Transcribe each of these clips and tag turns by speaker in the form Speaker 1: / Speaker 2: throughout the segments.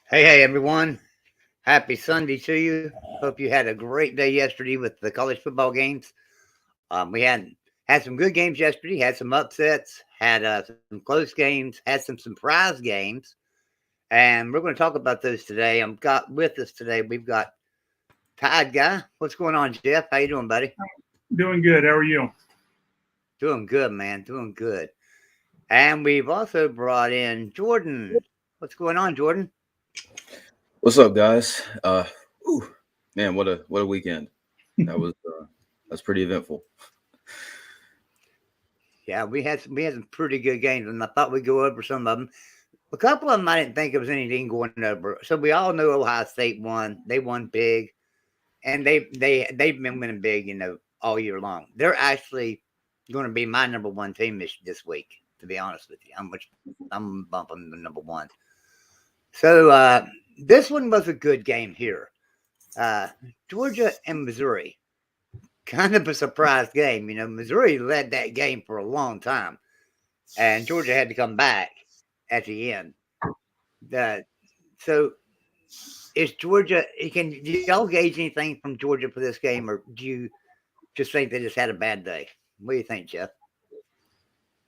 Speaker 1: Hey, everyone. Happy Sunday to you. Hope you had a great day yesterday with the college football games. We had some good games yesterday, had some upsets, had some close games, had some surprise games, and we're going to talk about those today. I'm got with us today. We've got Tide Guy. What's going on, Jeff? How you doing, buddy?
Speaker 2: Doing good. How are you?
Speaker 1: Doing good, man. Doing good. And we've also brought in Jordan. What's going on, Jordan?
Speaker 3: What's up, guys? Ooh, man, what a weekend! That was that's pretty eventful.
Speaker 1: Yeah, we had some pretty good games, and I thought we'd go over some of them. A couple of them I didn't think it was anything going over. So we all know Ohio State won. They won big, and they've been winning big, all year long. They're actually going to be my number one team this week. To be honest with you, I'm bumping the number one. So this one was a good game here. Uh, Georgia and Missouri, kind of a surprise game. Missouri led that game for a long time, and Georgia had to come back at the end. The so is Georgia? Do y'all gauge anything from Georgia for this game, or do you just think they just had a bad day? What do you think, Jeff?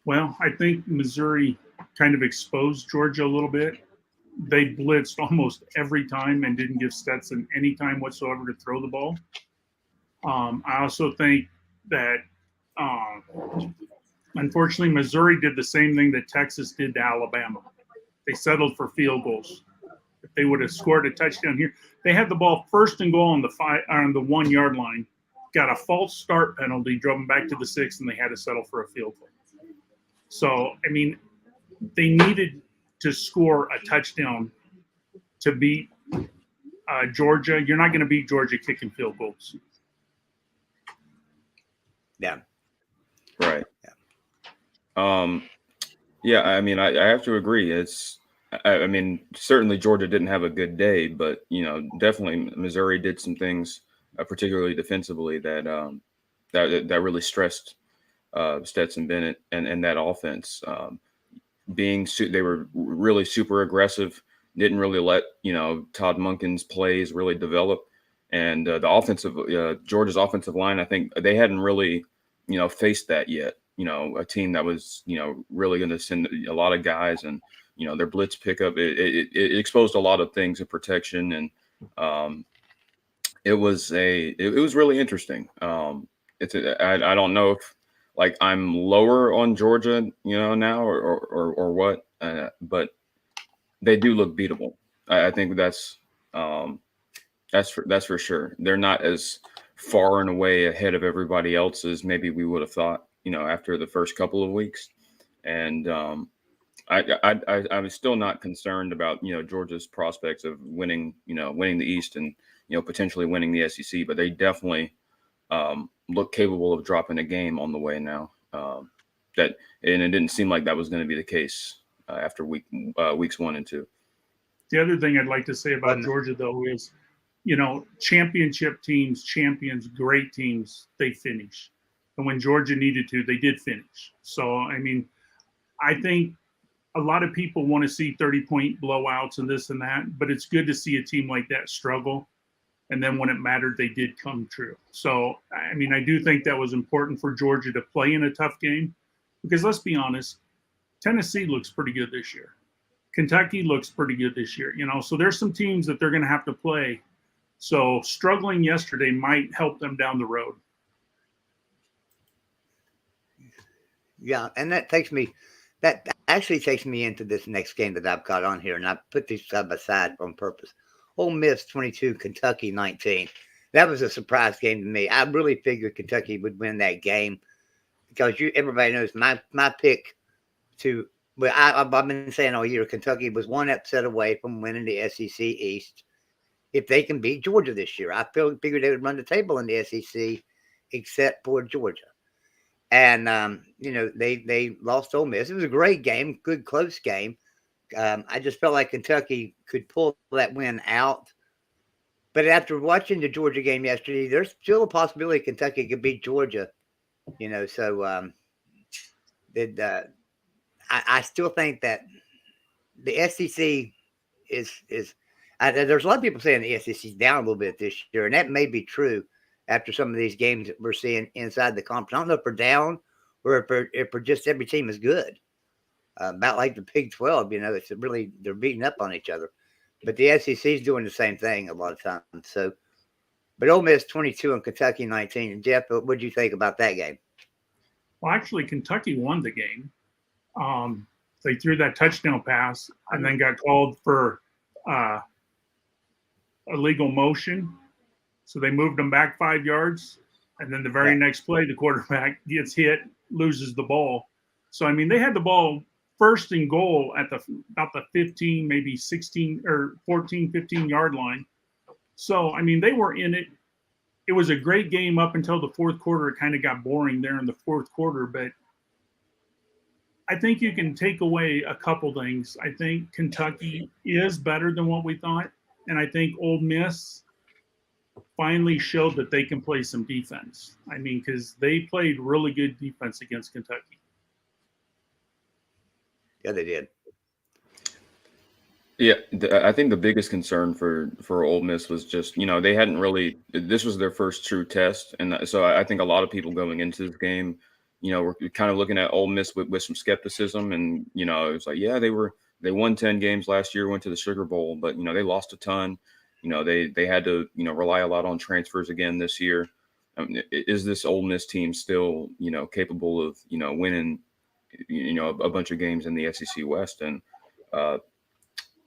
Speaker 2: Well, I think Missouri kind of exposed Georgia a little bit. They blitzed almost every time and didn't give Stetson any time whatsoever to throw the ball. I also think that, unfortunately, Missouri did the same thing that Texas did to Alabama. They settled for field goals. If they would have scored a touchdown here, they had the ball first and goal on the 1 yard line. Got a false start penalty, drove them back to the 6, and they had to settle for a field goal. So, I mean, they needed to score a touchdown to beat Georgia. You're not going to beat Georgia kicking field goals.
Speaker 1: Yeah.
Speaker 3: Right.
Speaker 1: Yeah.
Speaker 3: Yeah. I mean, I have to agree. I mean, certainly Georgia didn't have a good day, but definitely Missouri did some things, particularly defensively, that really stressed Stetson Bennett and that offense. They were really super aggressive, didn't really let Todd Monken's plays really develop, and the Georgia's offensive line, I think they hadn't really faced that yet. A team that was really going to send a lot of guys, and their blitz pickup, it exposed a lot of things in protection, and it was really interesting. I don't know if like I'm lower on Georgia, now or what, but they do look beatable. I think that's for sure. They're not as far and away ahead of everybody else as maybe we would have thought, after the first couple of weeks. And I'm still not concerned about Georgia's prospects of winning the East and potentially winning the SEC, but they definitely look capable of dropping a game on the way now. And it didn't seem like that was going to be the case after weeks 1 and 2.
Speaker 2: The other thing I'd like to say about Georgia, though, is, championship teams, champions, great teams, they finish. And when Georgia needed to, they did finish. So, I mean, I think a lot of people want to see 30-point blowouts and this and that, but it's good to see a team like that struggle. And then when it mattered, they did come true. So, I mean, I do think that was important for Georgia to play in a tough game because let's be honest, Tennessee looks pretty good this year. Kentucky looks pretty good this year, so there's some teams that they're going to have to play. So struggling yesterday might help them down the road.
Speaker 1: Yeah, and that actually takes me into this next game that I've got on here, and I put these side by side on purpose. Ole Miss 22, Kentucky 19. That was a surprise game to me. I really figured Kentucky would win that game because everybody knows my pick to. Well, I've been saying all year Kentucky was one upset away from winning the SEC East. If they can beat Georgia this year, I figured they would run the table in the SEC, except for Georgia. And they lost Ole Miss. It was a great game, good close game. I just felt like Kentucky could pull that win out. But after watching the Georgia game yesterday, there's still a possibility Kentucky could beat Georgia. So I still think that the SEC is There's a lot of people saying the SEC's down a little bit this year, and that may be true after some of these games that we're seeing inside the conference. I don't know if they're down or if they're just every team is good. About like the Big 12, it's really they're beating up on each other. But the SEC is doing the same thing a lot of times. So, but Ole Miss 22 and Kentucky 19. And Jeff, what did you think about that game?
Speaker 2: Well, actually, Kentucky won the game. They threw that touchdown pass and then got called for illegal motion. So they moved them back 5 yards. And then the very next play, the quarterback gets hit, loses the ball. So, I mean, they had the ball first and goal at about the 15, maybe 16 or 14, 15-yard line. So, I mean, they were in it. It was a great game up until the fourth quarter. It kind of got boring there in the fourth quarter. But I think you can take away a couple things. I think Kentucky is better than what we thought. And I think Ole Miss finally showed that they can play some defense. I mean, because they played really good defense against Kentucky.
Speaker 1: Yeah, they did.
Speaker 3: Yeah, I think the biggest concern for Ole Miss was just, they hadn't really – this was their first true test. And so I think a lot of people going into this game, were kind of looking at Ole Miss with some skepticism. And, it was like, yeah, they won 10 games last year, went to the Sugar Bowl, but, they lost a ton. They had to, rely a lot on transfers again this year. I mean, is this Ole Miss team still, capable of, winning, a bunch of games in the SEC West? And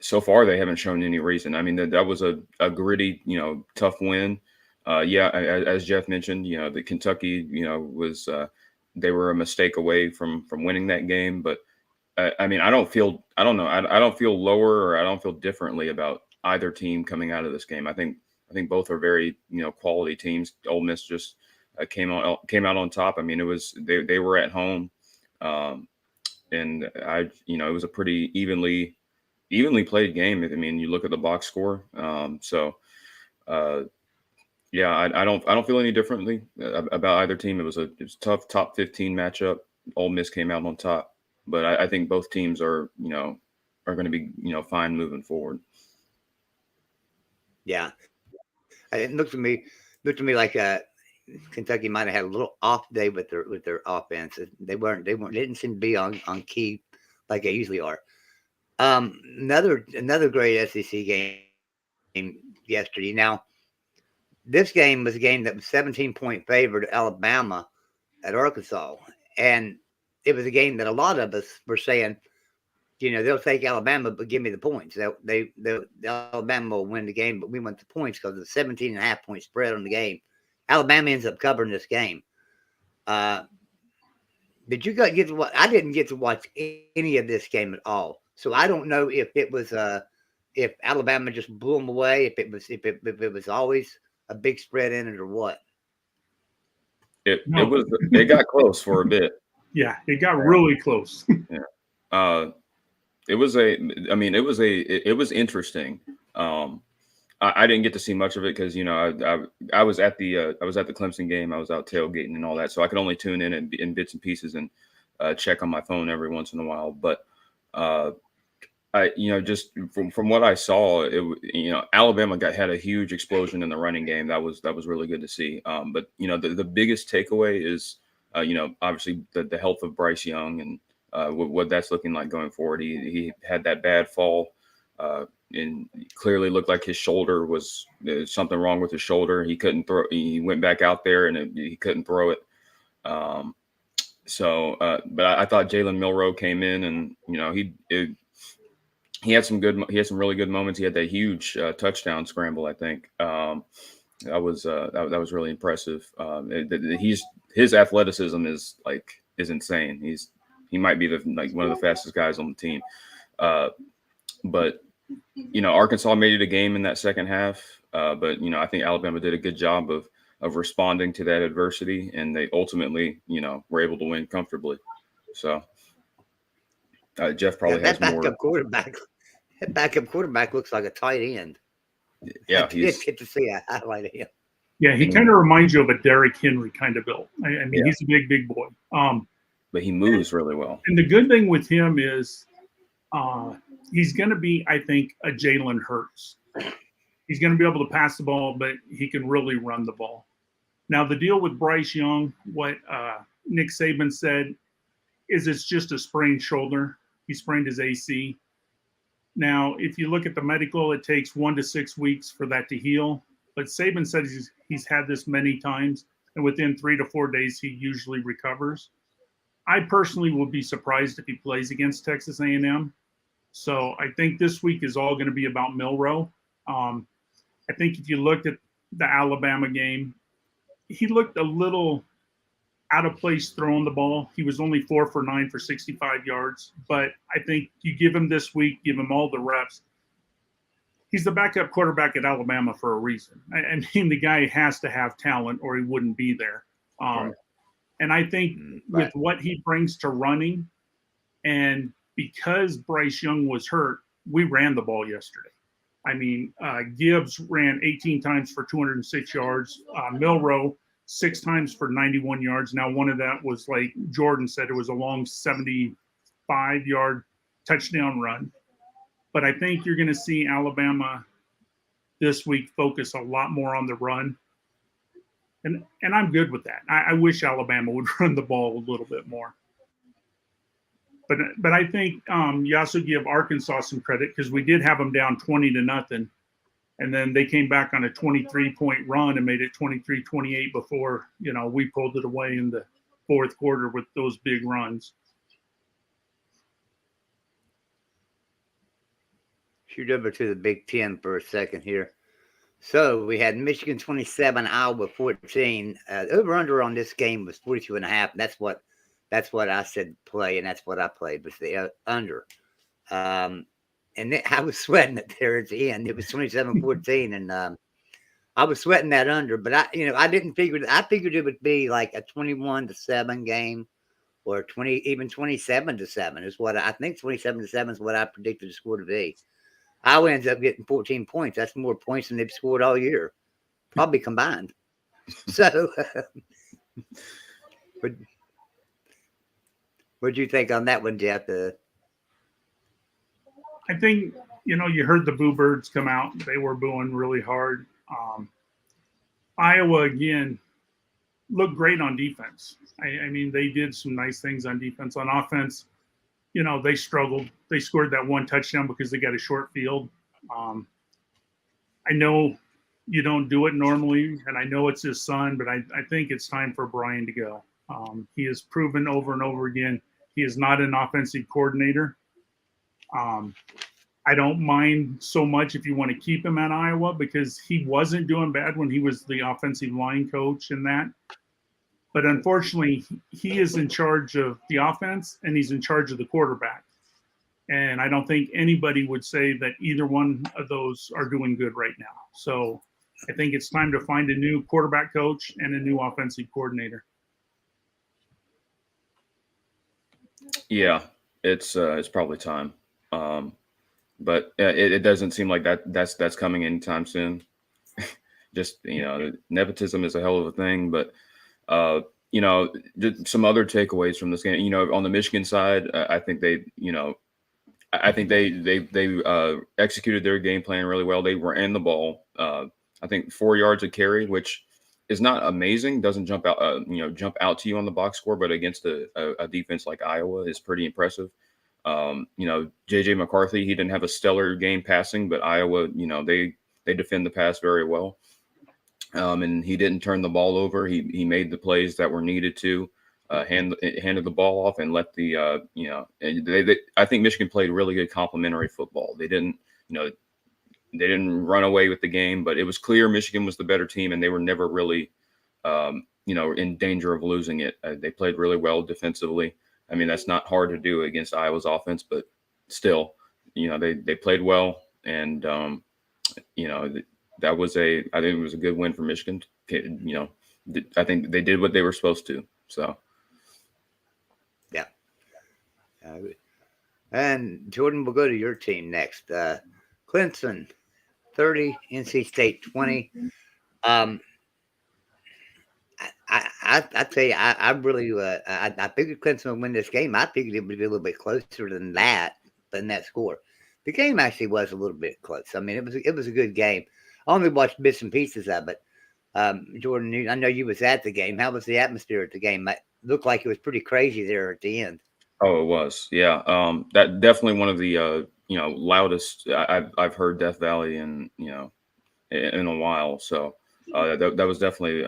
Speaker 3: so far, they haven't shown any reason. I mean, that was a gritty, tough win. As Jeff mentioned, the Kentucky, was they were a mistake away from winning that game. But I mean, I don't feel lower or I don't feel differently about either team coming out of this game. I think both are very, quality teams. Ole Miss just came out on top. I mean, it was they were at home, and it was a pretty evenly played game. I mean, you look at the box score. I don't feel any differently about either team. It was a tough top 15 matchup. Ole Miss came out on top, but I think both teams are going to be fine moving forward.
Speaker 1: Yeah, it looked to me like Kentucky might have had a little off day with their offense. They didn't seem to be on key like they usually are. Another great SEC game yesterday. Now, this game was a game that was 17-point favored Alabama at Arkansas, and it was a game that a lot of us were saying, they'll take Alabama, but give me the points. Alabama will win the game, but we want the points because of the 17.5-point spread on the game. Alabama ends up covering this game. Did you guys get to watch? I didn't get to watch any of this game at all, so I don't know if it was if Alabama just blew them away, if it was always a big spread in it or what.
Speaker 3: It got close for a bit.
Speaker 2: Yeah, it got really close.
Speaker 3: Yeah. It was interesting. I didn't get to see much of it because I was at the Clemson game. I was out tailgating and all that, so I could only tune in bits and pieces and check on my phone every once in a while. But just from what I saw, Alabama had a huge explosion in the running game. That was really good to see. But the biggest takeaway is obviously the health of Bryce Young and what that's looking like going forward. He had that bad fall. And clearly looked like his shoulder was something wrong with his shoulder. He couldn't throw. He went back out there and he couldn't throw it. But I thought Jalen Milroe came in and he had some really good moments. He had that huge touchdown scramble. I think that was really impressive. His athleticism is insane. He might be one of the fastest guys on the team. But Arkansas made it a game in that second half. But I think Alabama did a good job of responding to that adversity, and they ultimately, were able to win comfortably. So Jeff probably has more.
Speaker 1: That backup quarterback looks like a tight end.
Speaker 3: Yeah,
Speaker 1: I did get to see a highlight of him.
Speaker 2: Yeah, he kind of reminds you of a Derrick Henry kind of build. I mean, he's a big boy.
Speaker 3: But he moves really well.
Speaker 2: And the good thing with him is he's going to be, I think, a Jalen Hurts. He's going to be able to pass the ball, but he can really run the ball. Now, the deal with Bryce Young, what Nick Saban said, is it's just a sprained shoulder. He sprained his AC. Now, if you look at the medical, it takes 1 to 6 weeks for that to heal. But Saban said he's had this many times, and within 3 to 4 days, he usually recovers. I personally would be surprised if he plays against Texas A&M. So I think this week is all going to be about Milroe. I think if you looked at the Alabama game, he looked a little out of place throwing the ball. He was only 4 for 9 for 65 yards. But I think you give him this week, give him all the reps. He's the backup quarterback at Alabama for a reason. I mean, the guy has to have talent or he wouldn't be there.
Speaker 1: Right.
Speaker 2: And I think with what he brings to running, and because Bryce Young was hurt, we ran the ball yesterday. I mean, Gibbs ran 18 times for 206 yards. Milroe, 6 times for 91 yards. Now, one of that was, like Jordan said, it was a long 75-yard touchdown run. But I think you're going to see Alabama this week focus a lot more on the run. And I'm good with that. I wish Alabama would run the ball a little bit more. But I think you also give Arkansas some credit because we did have them down 20-0. And then they came back on a 23-point run and made it 23-28 before, we pulled it away in the fourth quarter with those big runs.
Speaker 1: Shoot over to the Big Ten for a second here. So we had Michigan 27, Iowa 14. Over-under on this game was 42.5. That's what I said play, and that's what I played was the under. And I was sweating it there at the end. It was 27-14, and I was sweating that under. But I didn't figure. I figured it would be like a 21-7 game, or 27-7 is what I think. 27-7 is what I predicted the score to be. Iowa ends up getting 14 points. That's more points than they've scored all year, probably combined. So, what'd you think on that one, Jeff?
Speaker 2: I think, you heard the Boo Birds come out. They were booing really hard. Iowa, again, looked great on defense. I mean, they did some nice things on defense. On offense, they struggled. They scored that one touchdown because they got a short field. I know you don't do it normally, and I know it's his son, but I think it's time for Brian to go. He has proven over and over again he is not an offensive coordinator. I don't mind so much if you want to keep him at Iowa because he wasn't doing bad when he was the offensive line coach and that. But unfortunately, he is in charge of the offense and he's in charge of the quarterback. And I don't think anybody would say that either one of those are doing good right now. So I think it's time to find a new quarterback coach and a new offensive coordinator.
Speaker 3: Yeah, it's probably time. But it doesn't seem like that's coming anytime soon. Just, nepotism is a hell of a thing, but some other takeaways from this game, on the Michigan side, I think they executed their game plan really well. They ran the ball, I think 4 yards a carry, which is not amazing. Doesn't jump out to you on the box score, but against a defense like Iowa is pretty impressive. JJ McCarthy, he didn't have a stellar game passing, but Iowa, they defend the pass very well. And he didn't turn the ball over. He made the plays that were needed to handed the ball off and let the I think Michigan played really good complementary football. They didn't run away with the game, but it was clear Michigan was the better team, and they were never really in danger of losing it. They played really well defensively. I mean, that's not hard to do against Iowa's offense, but still, they played well, and that was I think it was a good win for Michigan. I think they did what they were supposed to. So,
Speaker 1: yeah. And Jordan, we'll go to your team next. Clemson, 30, NC State 20. I tell you, I really I figured Clemson would win this game. I figured it would be a little bit closer than that score. The game actually was a little bit close. I mean, it was a good game. I only watched bits and pieces of it. Jordan, I know you was at the game. How was the atmosphere at the game? It looked like it was pretty crazy there at the end.
Speaker 3: Oh, it was. Yeah. That definitely one of the loudest I've heard Death Valley in a while. So that was definitely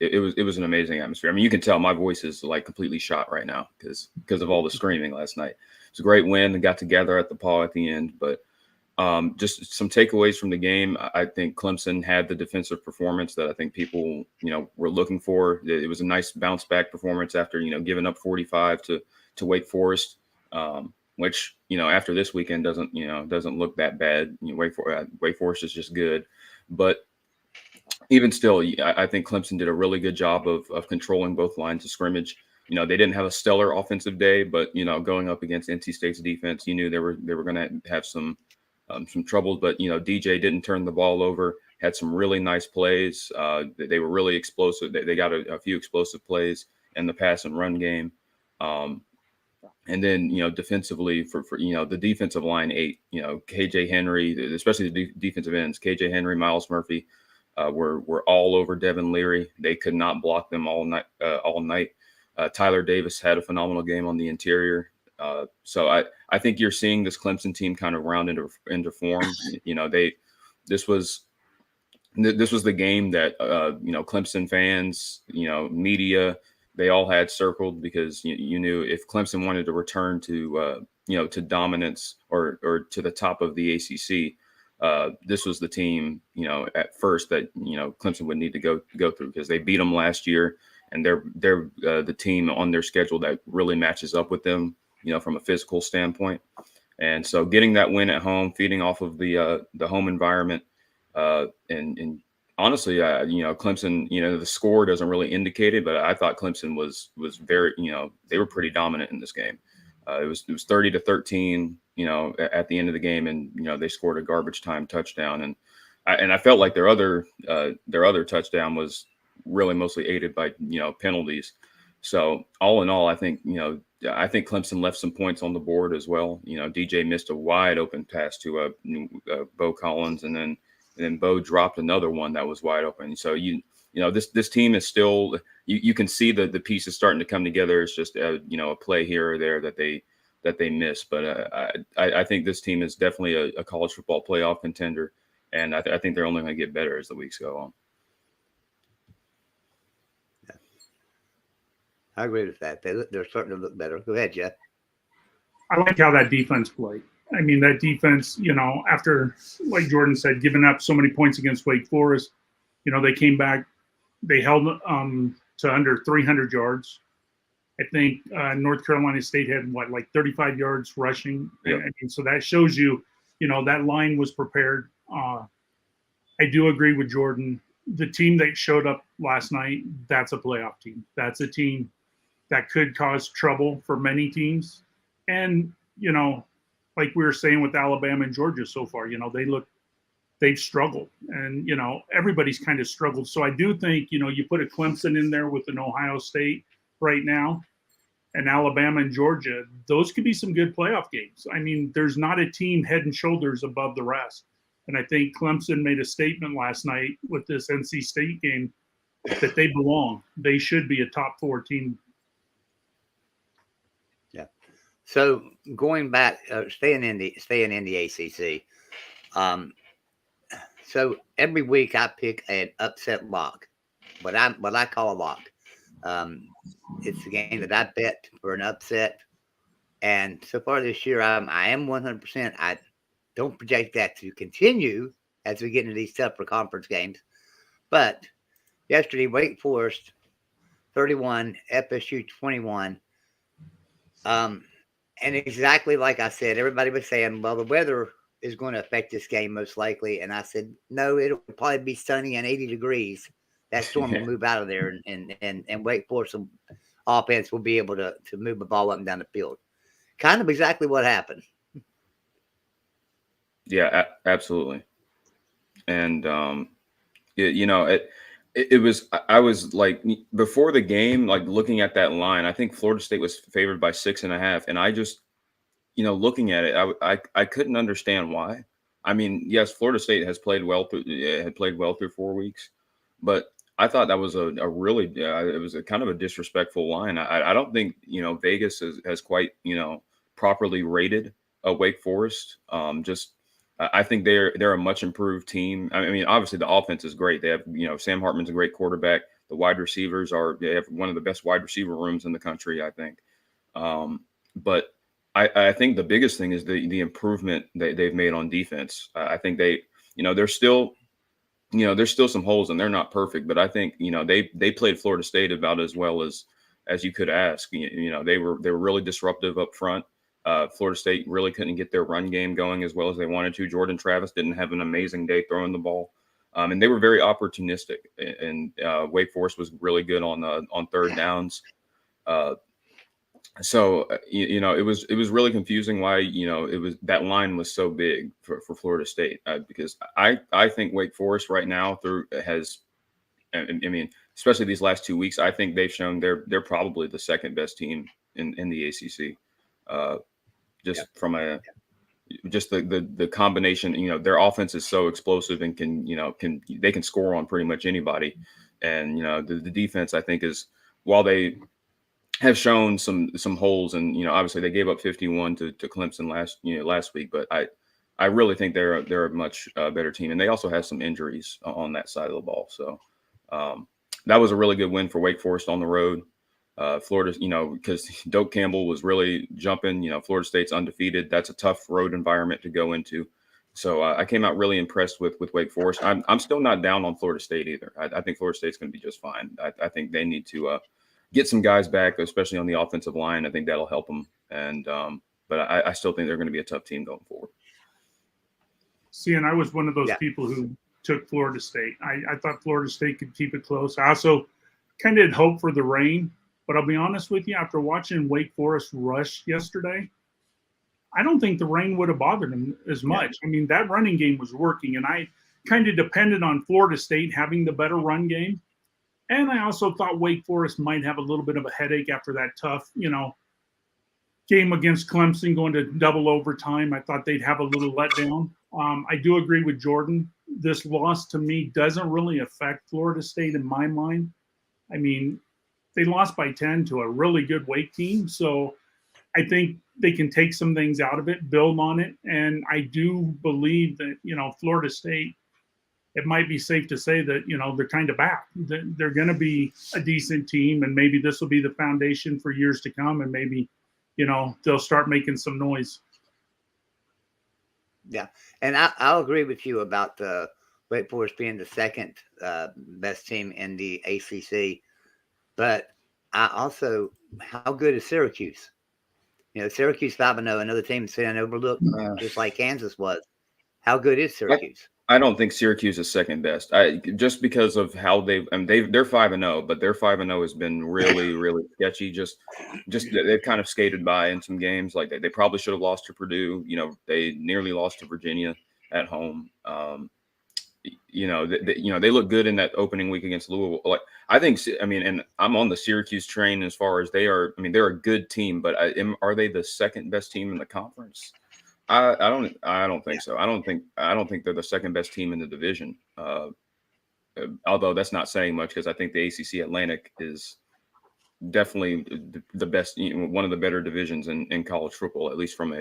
Speaker 3: it was an amazing atmosphere. I mean, you can tell my voice is like completely shot right now because of all the screaming last night. It's a great win and got together at the paw at the end. But just some takeaways from the game. I think Clemson had the defensive performance that I think people were looking for. It was a nice bounce back performance after giving up 45 to Wake Forest. Which after this weekend doesn't look that bad. Wake Forest is just good, but even still, I think Clemson did a really good job of controlling both lines of scrimmage. They didn't have a stellar offensive day, but going up against NC State's defense, you knew they were going to have some troubles. But DJ didn't turn the ball over. Had some really nice plays. They were really explosive. They got a few explosive plays in the pass and run game. And then, defensively for the defensive line ate, KJ Henry, especially the defensive ends, KJ Henry, Miles Murphy were all over Devin Leary. They could not block them all night. Tyler Davis had a phenomenal game on the interior. So I think you're seeing this Clemson team kind of round into form. This was the game that, Clemson fans, media, they all had circled because you knew if Clemson wanted to return to dominance or to the top of the ACC, this was the team at first that Clemson would need to go through because they beat them last year and they're the team on their schedule that really matches up with them from a physical standpoint. And so getting that win at home, feeding off of the home environment, and honestly, Clemson, the score doesn't really indicate it, but I thought Clemson was very, they were pretty dominant in this game. It was 30-13, at the end of the game, and they scored a garbage time touchdown, and I felt like their other touchdown was really mostly aided by penalties. So all in all, I think Clemson left some points on the board as well. DJ missed a wide open pass to Bo Collins, and then Bo dropped another one that was wide open. So this team is still you can see the pieces starting to come together. It's just a play here or there that they miss. But I think this team is definitely a college football playoff contender, and I think they're only going to get better as the weeks go on.
Speaker 1: Yeah. I agree with that. They're starting to look better. Go ahead, Jeff.
Speaker 2: I like how that defense played. I mean, that defense, after, like Jordan said, giving up so many points against Wake Forest, they came back. They held to under 300 yards. I think North Carolina State had, 35 yards rushing.
Speaker 3: Yeah.
Speaker 2: And so that shows you, that line was prepared. I do agree with Jordan. The team that showed up last night, that's a playoff team. That's a team that could cause trouble for many teams. And, like we were saying with Alabama and Georgia so far, they've struggled, and everybody's kind of struggled. So I do think you put a Clemson in there with an Ohio State right now, and Alabama and Georgia, those could be some good playoff games. I mean, there's not a team head and shoulders above the rest, and I think Clemson made a statement last night with this NC State game that they belong. They should be a top 4 team.
Speaker 1: So going back, staying in the ACC. So every week I pick an upset lock, what I call a lock. It's a game that I bet for an upset, and so far this year I am 100%. I don't project that to continue as we get into these tougher conference games, but yesterday Wake Forest 31, FSU 21. And exactly like I said, everybody was saying, well, the weather is going to affect this game most likely. And I said, no, it'll probably be sunny and 80 degrees. That storm will move out of there, and Wake Forest offense will be able to move the ball up and down the field. Kind of exactly what happened.
Speaker 3: Yeah, absolutely. And, it was, I was like, before the game, like looking at that line, I think Florida State was favored by 6.5. And looking at it, I couldn't understand why. I mean, yes, Florida State had played well through 4 weeks, but I thought that was a really it was a kind of a disrespectful line. I don't think Vegas has quite properly rated Wake Forest. I think they're a much improved team. I mean, obviously the offense is great. They have Sam Hartman's a great quarterback. The wide receivers they have one of the best wide receiver rooms in the country, I think. But I think the biggest thing is the improvement they've made on defense. I think there's still some holes and they're not perfect, but I think they played Florida State about as well as you could ask. They were really disruptive up front. Florida State really couldn't get their run game going as well as they wanted to. Jordan Travis didn't have an amazing day throwing the ball, and they were very opportunistic. And Wake Forest was really good on third downs. So it was really confusing why it was that line was so big for Florida State because I think Wake Forest right now I mean, especially these last 2 weeks, I think they've shown they're probably the second best team in the ACC. From the combination, their offense is so explosive and they can score on pretty much anybody, and the defense I think is, while they have shown some holes, and obviously they gave up 51 to Clemson last week, but I really think they're a much better team, and they also have some injuries on that side of the ball. So that was a really good win for Wake Forest on the road. Florida, because Doak Campbell was really jumping. Florida State's undefeated. That's a tough road environment to go into. So I came out really impressed with Wake Forest. I'm still not down on Florida State either. I think Florida State's going to be just fine. I think they need to get some guys back, especially on the offensive line. I think that'll help them. And but I still think they're going to be a tough team going forward.
Speaker 2: See, and I was one of those people who took Florida State. I thought Florida State could keep it close. I also kind of had hope for the rain, but I'll be honest with you, after watching Wake Forest rush yesterday, I don't think the rain would have bothered them as much. I mean, that running game was working, and I kind of depended on Florida State having the better run game. And I also thought Wake Forest might have a little bit of a headache after that tough, game against Clemson going to double overtime. I thought they'd have a little letdown. I do agree with Jordan. This loss to me doesn't really affect Florida State in my mind. I mean, they lost by 10 to a really good Wake team. So I think they can take some things out of it, build on it. And I do believe that, Florida State, it might be safe to say that, they're kind of back. They're going to be a decent team, and maybe this will be the foundation for years to come, and maybe, they'll start making some noise.
Speaker 1: Yeah, and I'll agree with you about the Wake Forest being the second best team in the ACC, but I also, how good is Syracuse? Syracuse 5-0, another team sitting overlooked, just like Kansas was. How good is Syracuse?
Speaker 3: I don't think Syracuse is second best. Just because of how they're 5-0, but their 5-0 has been really, really sketchy. Just they've kind of skated by in some games. Like they probably should have lost to Purdue. They nearly lost to Virginia at home. They look good in that opening week against Louisville. Like and I'm on the Syracuse train as far as they are. I mean, they're a good team, but are they the second best team in the conference? I don't think so. I don't think they're the second best team in the division. Although that's not saying much, because I think the ACC Atlantic is definitely the best, one of the better divisions in college football, at least from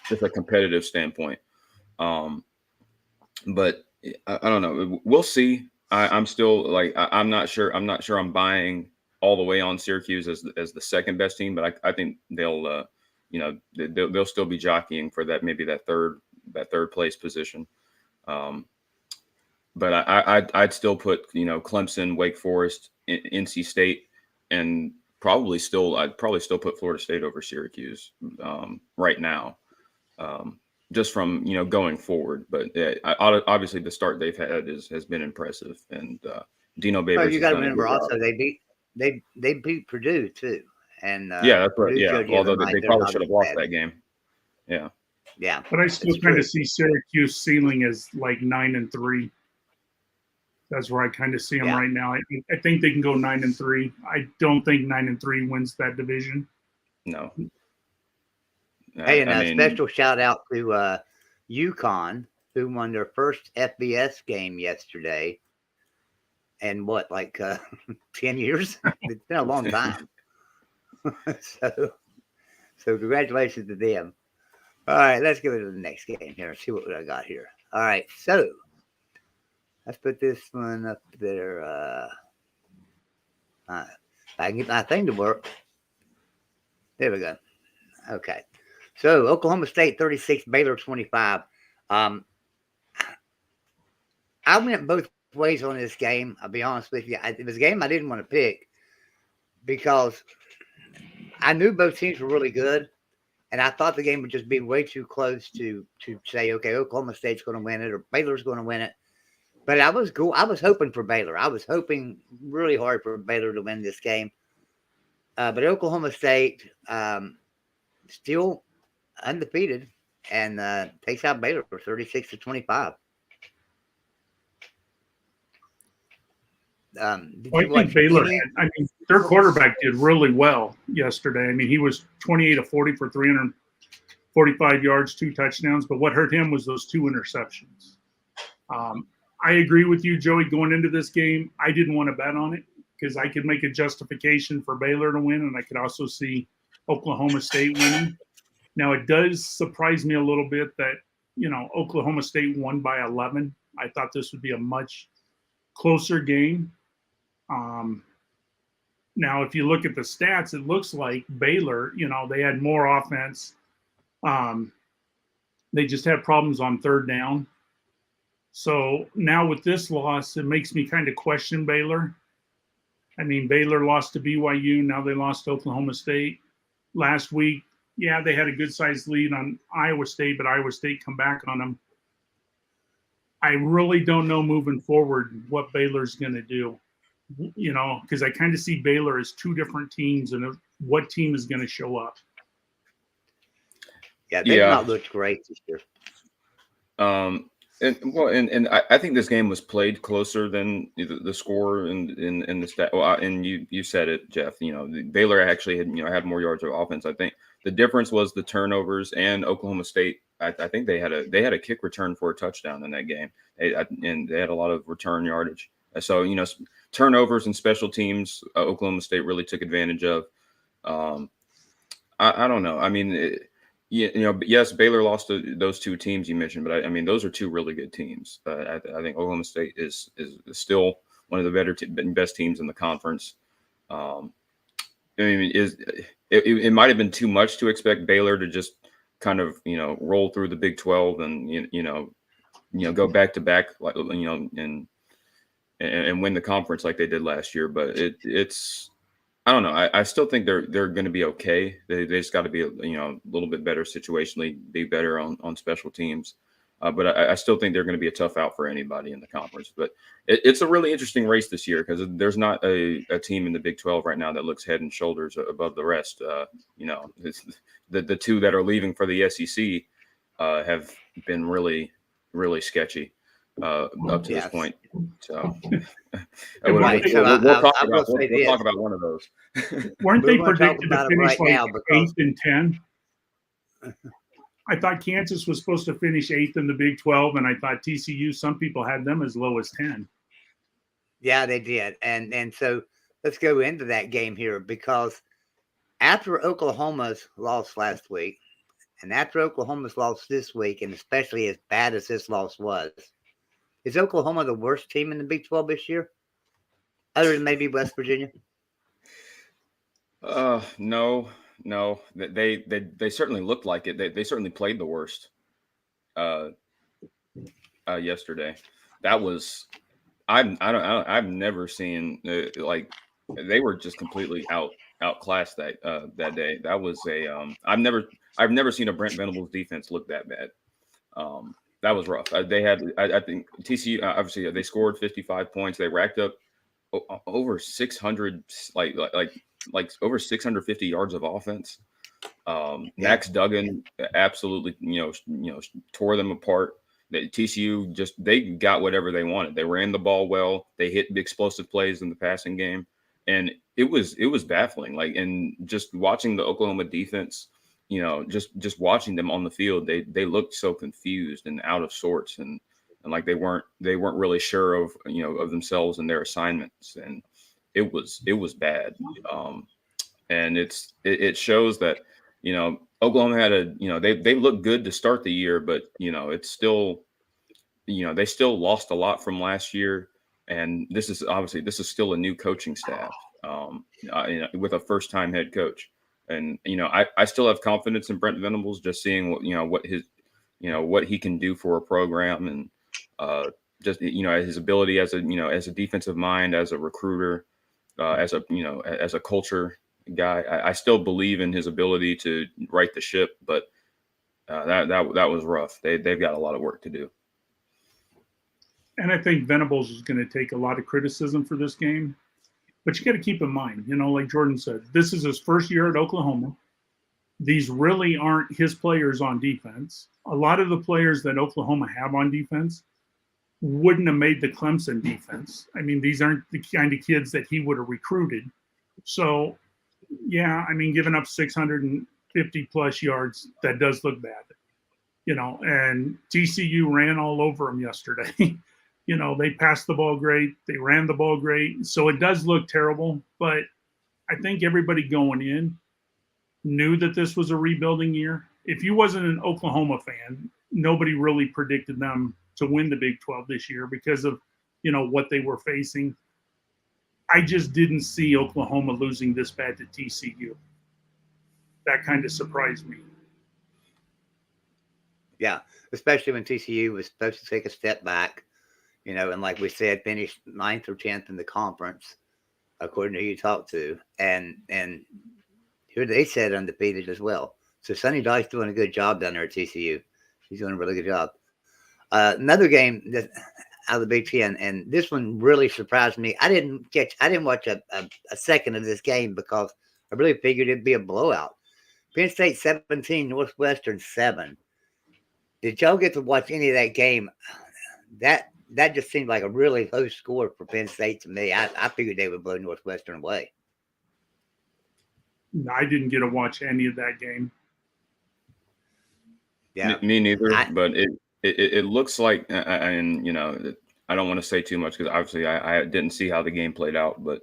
Speaker 3: just a competitive standpoint. But I don't know. We'll see. I'm still I'm not sure. I'm not sure I'm buying all the way on Syracuse as the second best team, but I think they'll they'll still be jockeying for that third place position. But I'd still put Clemson, Wake Forest, NC State, and I'd probably still put Florida State over Syracuse right now, just from going forward. But obviously the start they've had has been impressive, and Dino Babers.
Speaker 1: Oh, you got to remember also they beat Purdue too. And
Speaker 3: that's right. Yeah, although they probably should have lost that game. Yeah.
Speaker 1: Yeah.
Speaker 2: But I still kind of see Syracuse ceiling as 9-3. That's where I kind of see them right now. I think they can go 9-3. I don't think 9-3 wins that division.
Speaker 3: No.
Speaker 1: Hey, and
Speaker 3: I
Speaker 1: a
Speaker 3: mean,
Speaker 1: special shout out to UConn, who won their first FBS game yesterday. And what, like 10 years? It's been a long time. so, so congratulations to them. All right, let's go to the next game here and see what I got here. All right, so let's put this one up there. If I can get my thing to work. There we go. Okay. So Oklahoma State 36, Baylor 25. I went both ways on this game. I'll be honest with you. It was a game I didn't want to pick because I knew both teams were really good. And I thought the game would just be way too close to say, okay, Oklahoma State's going to win it or Baylor's going to win it. But I was hoping for Baylor. I was hoping really hard for Baylor to win this game. But Oklahoma State still undefeated and takes out Baylor for 36-25.
Speaker 2: I think Baylor their quarterback did really well yesterday. I mean, he was 28 of 40 for 345 yards, 2 touchdowns. But what hurt him was those 2 interceptions. I agree with you, Joey, going into this game. I didn't want to bet on it because I could make a justification for Baylor to win, and I could also see Oklahoma State winning. Now, it does surprise me a little bit that, Oklahoma State won by 11. I thought this would be a much closer game. Now, if you look at the stats, it looks like Baylor, they had more offense. They just had problems on third down. So now with this loss, it makes me kind of question Baylor. I mean, Baylor lost to BYU. Now they lost to Oklahoma State. Last week, yeah, they had a good-sized lead on Iowa State, but Iowa State come back on them. I really don't know moving forward what Baylor's going to do, because I kind of see Baylor as 2 different teams and what team is going to show up.
Speaker 1: Yeah, they've not looked great this year.
Speaker 3: And I think this game was played closer than the score in the stat. Well, and you said it, Jeff. Baylor actually had more yards of offense. I think the difference was the turnovers, and Oklahoma State. I think they had a kick return for a touchdown in that game, and they had a lot of return yardage. So turnovers and special teams, Oklahoma State really took advantage of. I don't know. I mean. Yes, Baylor lost to those 2 teams you mentioned, but I mean those are 2 really good teams. I think Oklahoma State is still one of the best teams in the conference. I mean, it might have been too much to expect Baylor to just kind of roll through the Big 12 and go back to back and win the conference like they did last year. But it's. I don't know. I still think they're going to be okay. They just got to be a little bit better situationally, be better on special teams. But I still think they're going to be a tough out for anybody in the conference. But it's a really interesting race this year because there's not a team in the Big 12 right now that looks head and shoulders above the rest. The 2 that are leaving for the SEC have been really, really sketchy up to this point. So we'll talk about one of those.
Speaker 2: Weren't they predicted to finish like 8th and 10? I thought Kansas was supposed to finish 8th in the Big 12, and I thought TCU, some people had them as low as 10.
Speaker 1: Yeah, they did. And so let's go into that game here because after Oklahoma's loss last week and after Oklahoma's loss this week, and especially as bad as this loss was, is Oklahoma the worst team in the Big 12 this year, other than maybe West Virginia?
Speaker 3: No. They certainly looked like it. They certainly played the worst yesterday. That was I've never seen like they were just completely outclassed that day. That was I've never seen a Brent Venables defense look that bad. That was rough. They had, I think TCU, obviously they scored 55 points. They racked up over 600, like over 650 yards of offense. Max Duggan absolutely, tore them apart. TCU they got whatever they wanted. They ran the ball well. They hit explosive plays in the passing game. And it was baffling. And just watching the Oklahoma defense, just watching them on the field, they looked so confused and out of sorts, and like they weren't really sure of of themselves and their assignments, and it was bad. And it shows that Oklahoma had they looked good to start the year, but it's still they still lost a lot from last year, and this is still a new coaching staff with a first time head coach. And I still have confidence in Brent Venables, just seeing what his what he can do for a program, and just his ability as a defensive mind, as a recruiter, as a culture guy. I still believe in his ability to right the ship, but that was rough. They've got a lot of work to do.
Speaker 2: And I think Venables is going to take a lot of criticism for this game. But you got to keep in mind, like Jordan said, this is his first year at Oklahoma. These really aren't his players on defense. A lot of the players that Oklahoma have on defense wouldn't have made the Clemson defense. I mean, these aren't the kind of kids that he would have recruited. So, yeah, I mean, giving up 650 plus yards, that does look bad. And TCU ran all over him yesterday. They passed the ball great. They ran the ball great. So it does look terrible. But I think everybody going in knew that this was a rebuilding year. If you wasn't an Oklahoma fan, nobody really predicted them to win the Big 12 this year because of, what they were facing. I just didn't see Oklahoma losing this bad to TCU. That kind of surprised me.
Speaker 1: Yeah, especially when TCU was supposed to take a step back. And like we said, finished 9th or 10th in the conference, according to who you talked to. And here they said undefeated as well. So Sonny Dykes doing a good job down there at TCU. He's doing a really good job. Another game that out of the Big Ten, and this one really surprised me. I didn't watch a second of this game because I really figured it'd be a blowout. Penn State 17, Northwestern 7. Did y'all get to watch any of that game? That just seemed like a really low score for Penn State to me. I figured they would blow Northwestern away.
Speaker 2: No, I didn't get to watch any of that game.
Speaker 3: Yeah, me neither. But it looks like, and I don't want to say too much because obviously I didn't see how the game played out. But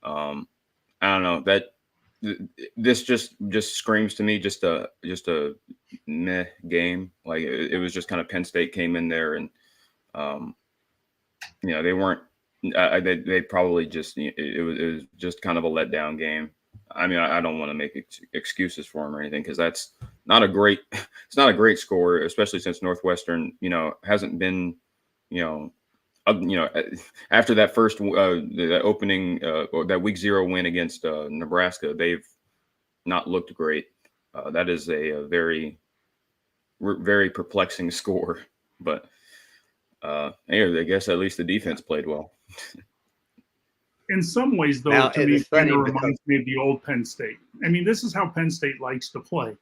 Speaker 3: I don't know, that this just screams to me just a meh game. Like it was just kind of Penn State came in there and. They weren't. They probably just. It was just kind of a letdown game. I mean, I don't want to make excuses for them or anything because that's not a great. It's not a great score, especially since Northwestern, hasn't been, after that first that opening or that week 0 win against Nebraska, they've not looked great. That is a very, very perplexing score, but. I guess at least the defense played well.
Speaker 2: In some ways, though,
Speaker 1: now,
Speaker 2: to me, it kind of reminds me of the old Penn State. I mean, this is how Penn State likes to play.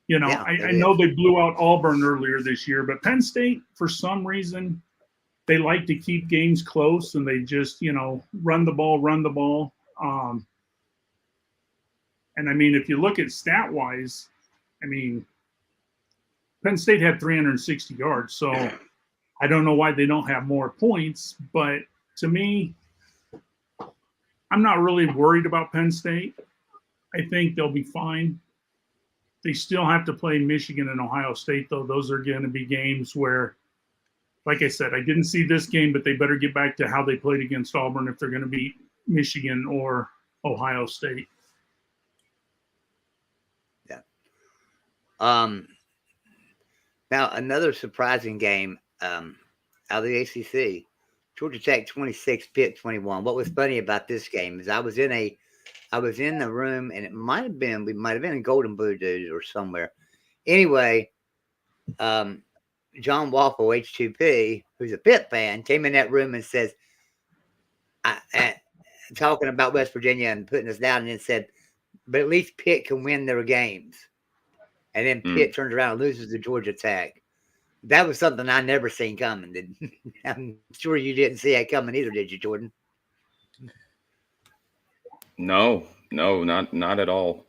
Speaker 2: I know they blew out Auburn earlier this year, but Penn State, for some reason, they like to keep games close and they just, run the ball. And I mean, if you look at stat-wise, I mean, Penn State had 360 yards, so I don't know why they don't have more points, but to me, I'm not really worried about Penn State. I think they'll be fine. They still have to play Michigan and Ohio State, though. Those are going to be games where, like I said, I didn't see this game, but they better get back to how they played against Auburn if they're going to beat Michigan or Ohio State.
Speaker 1: Yeah. Now, another surprising game out of the ACC, Georgia Tech 26, Pitt 21. What was funny about this game is I was in the room, and we might have been in Golden Blue Dudes or somewhere. Anyway, John Waffle, H2P, who's a Pitt fan, came in that room and says, talking about West Virginia and putting us down, and then said, but at least Pitt can win their games. And then Pitt turns around and loses to Georgia Tech. That was something I never seen coming. I'm sure you didn't see that coming either, did you, Jordan?
Speaker 3: No, not at all.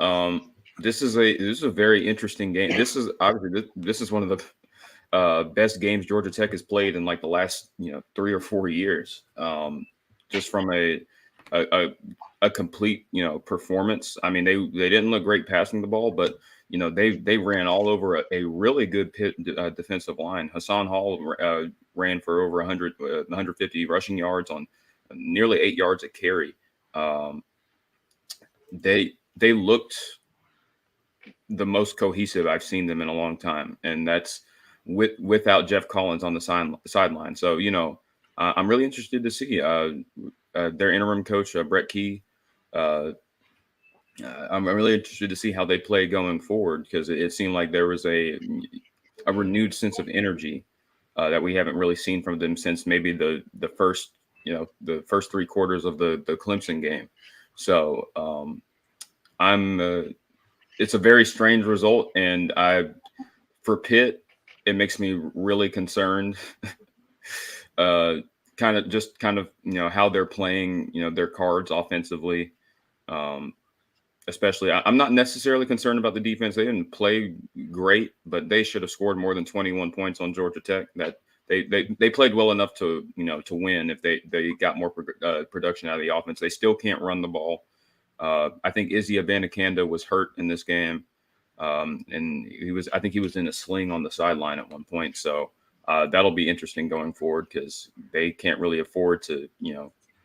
Speaker 3: This is a very interesting game. This is obviously this is one of the best games Georgia Tech has played in like the last 3 or 4 years. Just from a complete performance. I mean, they didn't look great passing the ball, but they ran all over a really good Pitt defensive line. Hassan Hall ran for over 150 rushing yards on nearly 8 yards a carry. They looked the most cohesive I've seen them in a long time, and that's without Jeff Collins on the sideline. So I'm really interested to see their interim coach Brett Key. I'm really interested to see how they play going forward, because it seemed like there was a renewed sense of energy that we haven't really seen from them since maybe the first 3 quarters of the Clemson game. So it's a very strange result, and for Pitt, it makes me really concerned. Kind of how they're playing their cards offensively. Especially, I'm not necessarily concerned about the defense. They didn't play great, but they should have scored more than 21 points on Georgia Tech. That they played well enough to win if they got more production out of the offense. They still can't run the ball. I think Izzy Abanikanda was hurt in this game, and I think he was in a sling on the sideline at one point. So that'll be interesting going forward, because they can't really afford to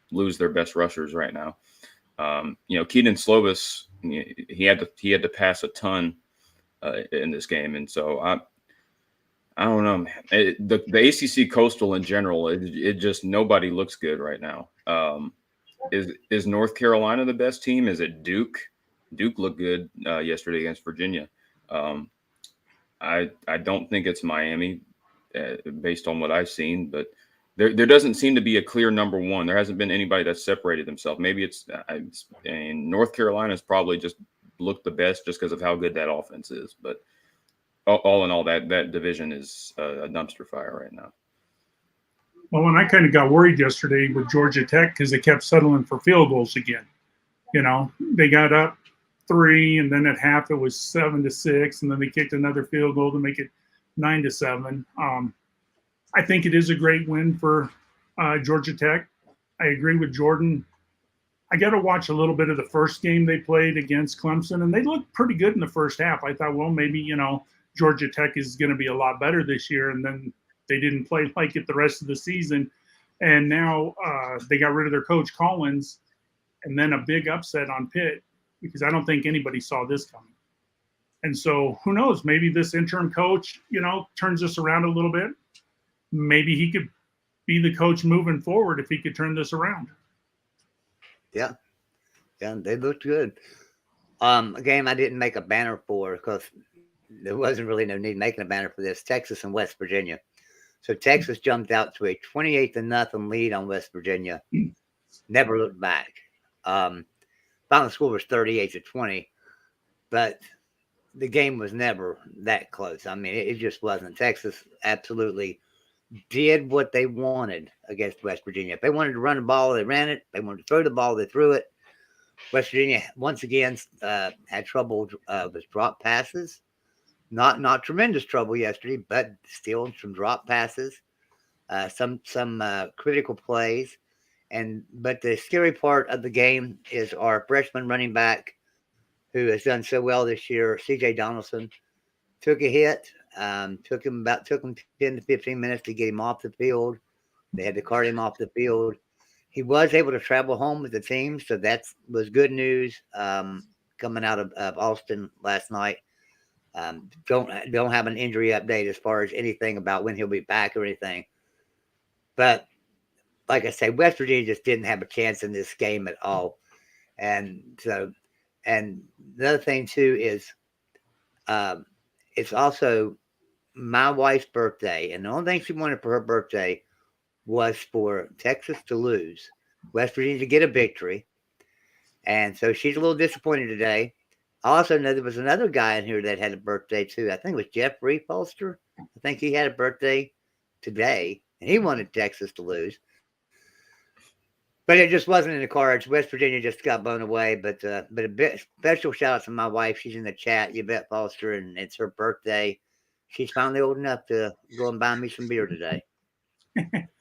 Speaker 3: lose their best rushers right now. Keaton Slovis, he had to pass a ton in this game, and so I don't know, man. The ACC Coastal in general, it just, nobody looks good right now. Is North Carolina the best team? Is it Duke? Duke looked good yesterday against Virginia. I don't think it's Miami, based on what I've seen, but there doesn't seem to be a clear number one. There hasn't been anybody that's separated themselves. Maybe and North Carolina's probably just looked the best just because of how good that offense is. But all in all, that division is a dumpster fire right now.
Speaker 2: Well, and I kind of got worried yesterday with Georgia Tech because they kept settling for field goals again. They got up 3, and then at half it was 7-6, and then they kicked another field goal to make it 9-7. I think it is a great win for Georgia Tech. I agree with Jordan. I got to watch a little bit of the first game they played against Clemson, and they looked pretty good in the first half. I thought, well, maybe, Georgia Tech is going to be a lot better this year, and then they didn't play like it the rest of the season. And now they got rid of their coach, Collins, and then a big upset on Pitt, because I don't think anybody saw this coming. And so who knows, maybe this interim coach, turns this around a little bit. Maybe he could be the coach moving forward if he could turn this around.
Speaker 1: Yeah, they looked good. A game I didn't make a banner for because there wasn't really no need making a banner for this. Texas and West Virginia. So Texas jumped out to a 28-0 lead on West Virginia. Never looked back. Final score was 38-20, but the game was never that close. I mean, it just wasn't. Texas absolutely did what they wanted against West Virginia. If they wanted to run the ball, they ran it. If they wanted to throw the ball, they threw it. West Virginia once again had trouble with drop passes. Not tremendous trouble yesterday, but still some drop passes, some critical plays. But the scary part of the game is our freshman running back, who has done so well this year, C.J. Donaldson, took a hit. Took him 10 to 15 minutes to get him off the field. They had to cart him off the field. He was able to travel home with the team, so that was good news coming out of Austin last night. Don't have an injury update as far as anything about when he'll be back or anything. But like I say, West Virginia just didn't have a chance in this game at all. And the other thing too is it's also my wife's birthday, and the only thing she wanted for her birthday was for Texas to lose, West Virginia to get a victory. And so she's a little disappointed today. I also know there was another guy in here that had a birthday too. I think it was Jeffrey Foster. I think he had a birthday today, and he wanted Texas to lose. But it just wasn't in the cards. West Virginia just got blown away. But a bit special shout out to my wife. She's in the chat, Yvette Foster, and it's her birthday. She's finally old enough to go and buy me some beer today.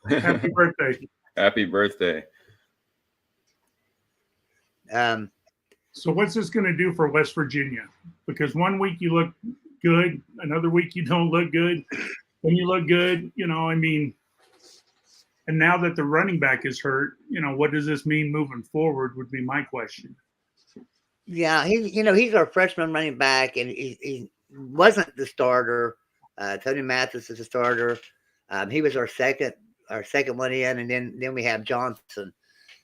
Speaker 2: Happy birthday.
Speaker 3: Happy birthday.
Speaker 2: So what's this going to do for West Virginia? Because one week you look good, another week you don't look good. When you look good, I mean, and now that the running back is hurt, what does this mean moving forward would be my question.
Speaker 1: Yeah, he's our freshman running back, and he wasn't the starter. Tony Mathis is the starter. He was our second one in, and then we have Johnson.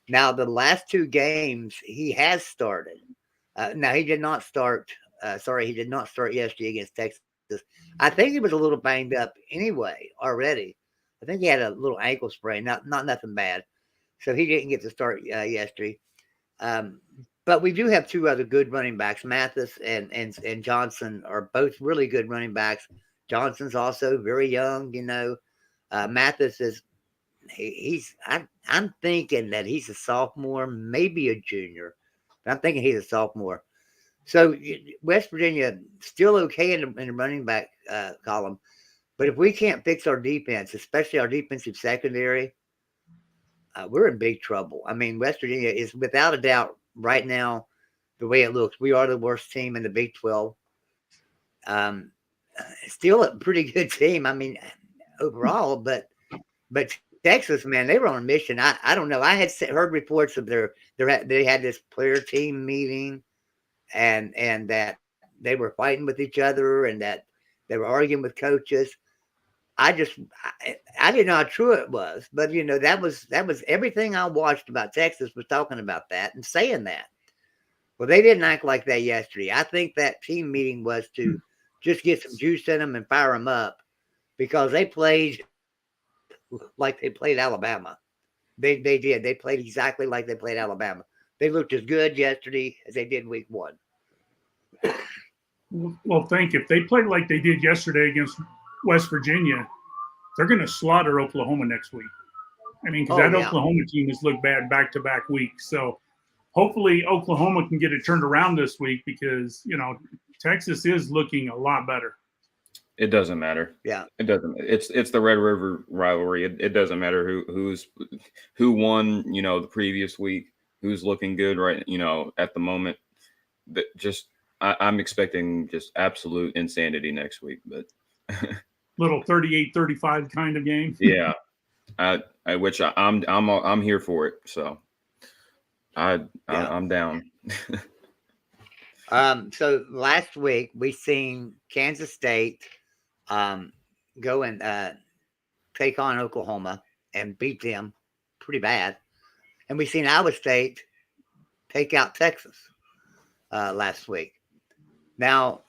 Speaker 1: Now, the last 2 games, he has started. Now, he did not start. He did not start yesterday against Texas. I think he was a little banged up anyway already. I think he had a little ankle sprain, not nothing bad. So he didn't get to start yesterday. But we do have 2 other good running backs. Mathis and Johnson are both really good running backs. Johnson's also very young, Mathis is I'm thinking that he's a sophomore, maybe a junior. But I'm thinking he's a sophomore. So West Virginia still okay in the running back column. But if we can't fix our defense, especially our defensive secondary, we're in big trouble. I mean, West Virginia is without a doubt right now, the way it looks, we are the worst team in the Big 12. Still a pretty good team. I mean, overall, but Texas, man, they were on a mission. I don't know. I had heard reports of they had this player team meeting, and that they were fighting with each other, and that they were arguing with coaches. I didn't know how true it was, but that was everything I watched about Texas was talking about that and saying that. Well, they didn't act like that yesterday. I think that team meeting was to just get some juice in them and fire them up, because they played like they played Alabama. They did. They played exactly like they played Alabama. They looked as good yesterday as they did week 1.
Speaker 2: Well, if they played like they did yesterday against West Virginia, they're going to slaughter Oklahoma next week. I mean, because Oklahoma team has looked bad back-to-back weeks. So hopefully Oklahoma can get it turned around this week, because, Texas is looking a lot better.
Speaker 3: It doesn't matter.
Speaker 1: Yeah,
Speaker 3: it doesn't. It's the Red River rivalry. It doesn't matter who won. The previous week, who's looking good right. At the moment. That I'm expecting just absolute insanity next week. But
Speaker 2: little 38-35 kind of game.
Speaker 3: Yeah, I'm here for it. So I'm down.
Speaker 1: So last week we seen Kansas State go and take on Oklahoma and beat them pretty bad. And we seen Iowa State take out Texas last week. Now,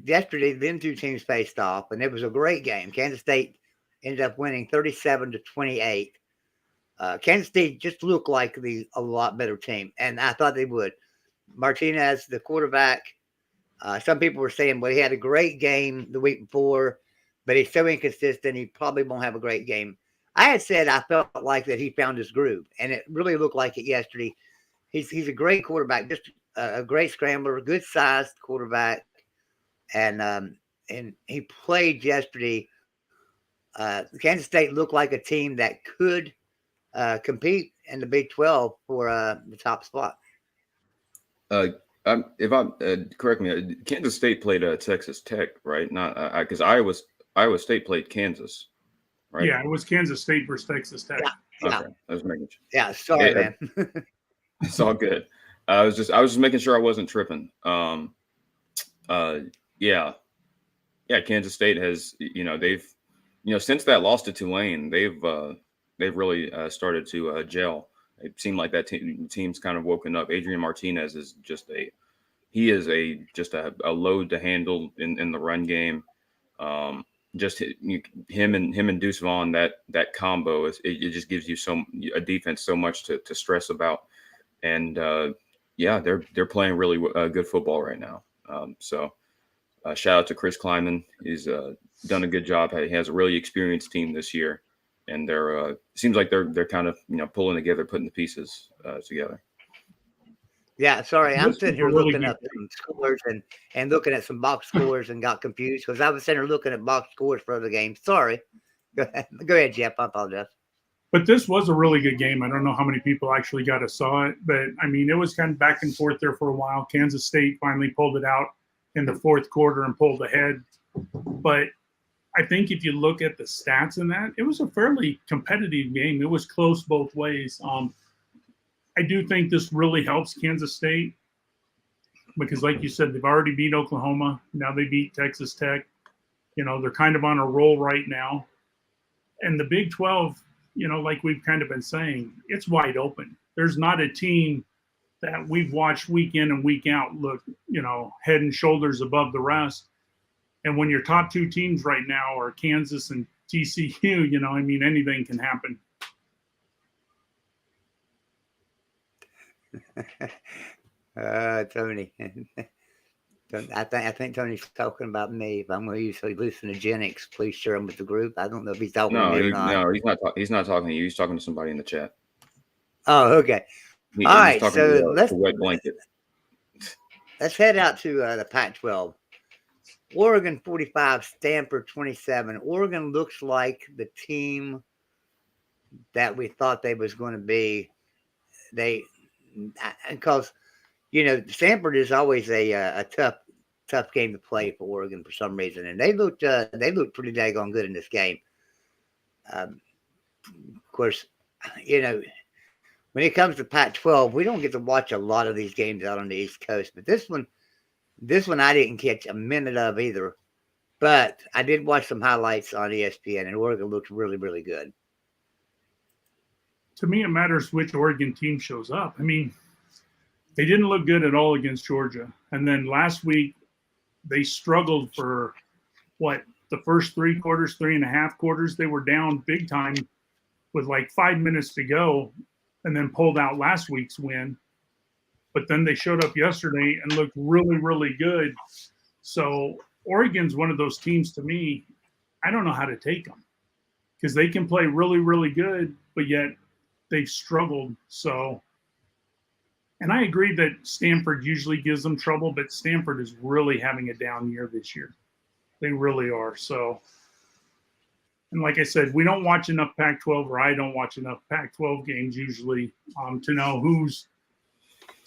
Speaker 1: yesterday, them 2 teams faced off, and it was a great game. Kansas State ended up winning 37-28. Kansas State just looked like a lot better team, and I thought they would. Martinez, the quarterback, some people were saying, well, he had a great game the week before, but he's so inconsistent, he probably won't have a great game. I had said I felt like that he found his groove, and it really looked like it yesterday. He's a great quarterback, just a great scrambler, good-sized quarterback, and he played yesterday. Kansas State looked like a team that could compete in the Big 12 for the top spot.
Speaker 3: If I'm correct me, Kansas State played Texas Tech, right? Not because Iowa State played Kansas, right?
Speaker 2: Yeah, it was Kansas State versus Texas Tech.
Speaker 1: Yeah.
Speaker 3: Okay. I was making sure.
Speaker 1: Yeah, sorry, man.
Speaker 3: It's all good. I was just making sure I wasn't tripping. Yeah, Kansas State has, they've, since that loss to Tulane, they've really started to gel. It seemed like that team's kind of woken up. Adrian Martinez is just a load to handle in the run game. Just him and Deuce Vaughn, that combo it just gives you a defense so much to stress about. And they're playing really good football right now. So shout out to Chris Kleiman. He's done a good job. He has a really experienced team this year. and they're seems like they're kind of pulling together, putting the pieces together.
Speaker 1: Yeah, sorry, I'm
Speaker 2: This
Speaker 1: sitting
Speaker 2: was a
Speaker 1: here
Speaker 2: really
Speaker 1: looking
Speaker 2: good
Speaker 1: up some scores and looking at some box scores and got confused because I was sitting here looking at box scores for other games. Sorry. Go ahead, Jeff. I apologize.
Speaker 2: But this was a really good game. I don't know how many people actually saw it, but I mean, it was kind of back and forth there for a while. Kansas State finally pulled it out in the fourth quarter and pulled ahead. But I think if you look at the stats in that, it was a fairly competitive game. It was close both ways. I do think this really helps Kansas State because, like you said, they've already beat Oklahoma. Now they beat Texas Tech. They're kind of on a roll right now. And the Big 12, like we've kind of been saying, it's wide open. There's not a team that we've watched week in and week out look, head and shoulders above the rest. And when your top two teams right now are Kansas and TCU, anything can happen.
Speaker 1: Tony. I think Tony's talking about me. If I'm going to use hallucinogenics, please share them with the group. I don't know if he's talking to me or not.
Speaker 3: No, he's not talking to you. He's talking to somebody in the chat.
Speaker 1: Oh, okay. All right, so let's
Speaker 3: wet blanket.
Speaker 1: Let's head out to the Pac-12. Oregon 45, Stanford 27. Oregon looks like the team that we thought they was going to be. Because Stanford is always a tough game to play for Oregon for some reason, and they looked pretty daggone good in this game. Of course, when it comes to Pac-12, we don't get to watch a lot of these games out on the East Coast, but this one I didn't catch a minute of either. But I did watch some highlights on ESPN, and Oregon looked really, really good.
Speaker 2: To me, it matters which Oregon team shows up. I mean, they didn't look good at all against Georgia. And then last week, they struggled for, the first 3.5 quarters, they were down big time with like 5 minutes to go and then pulled out last week's win. But then they showed up yesterday and looked really, really good. So Oregon's one of those teams to me, I don't know how to take them because they can play really, really good, but yet they've struggled. So, and I agree that Stanford usually gives them trouble, but Stanford is really having a down year this year. They really are. So, and like I said, we don't watch enough Pac-12, or I don't watch enough Pac-12 games usually to know who's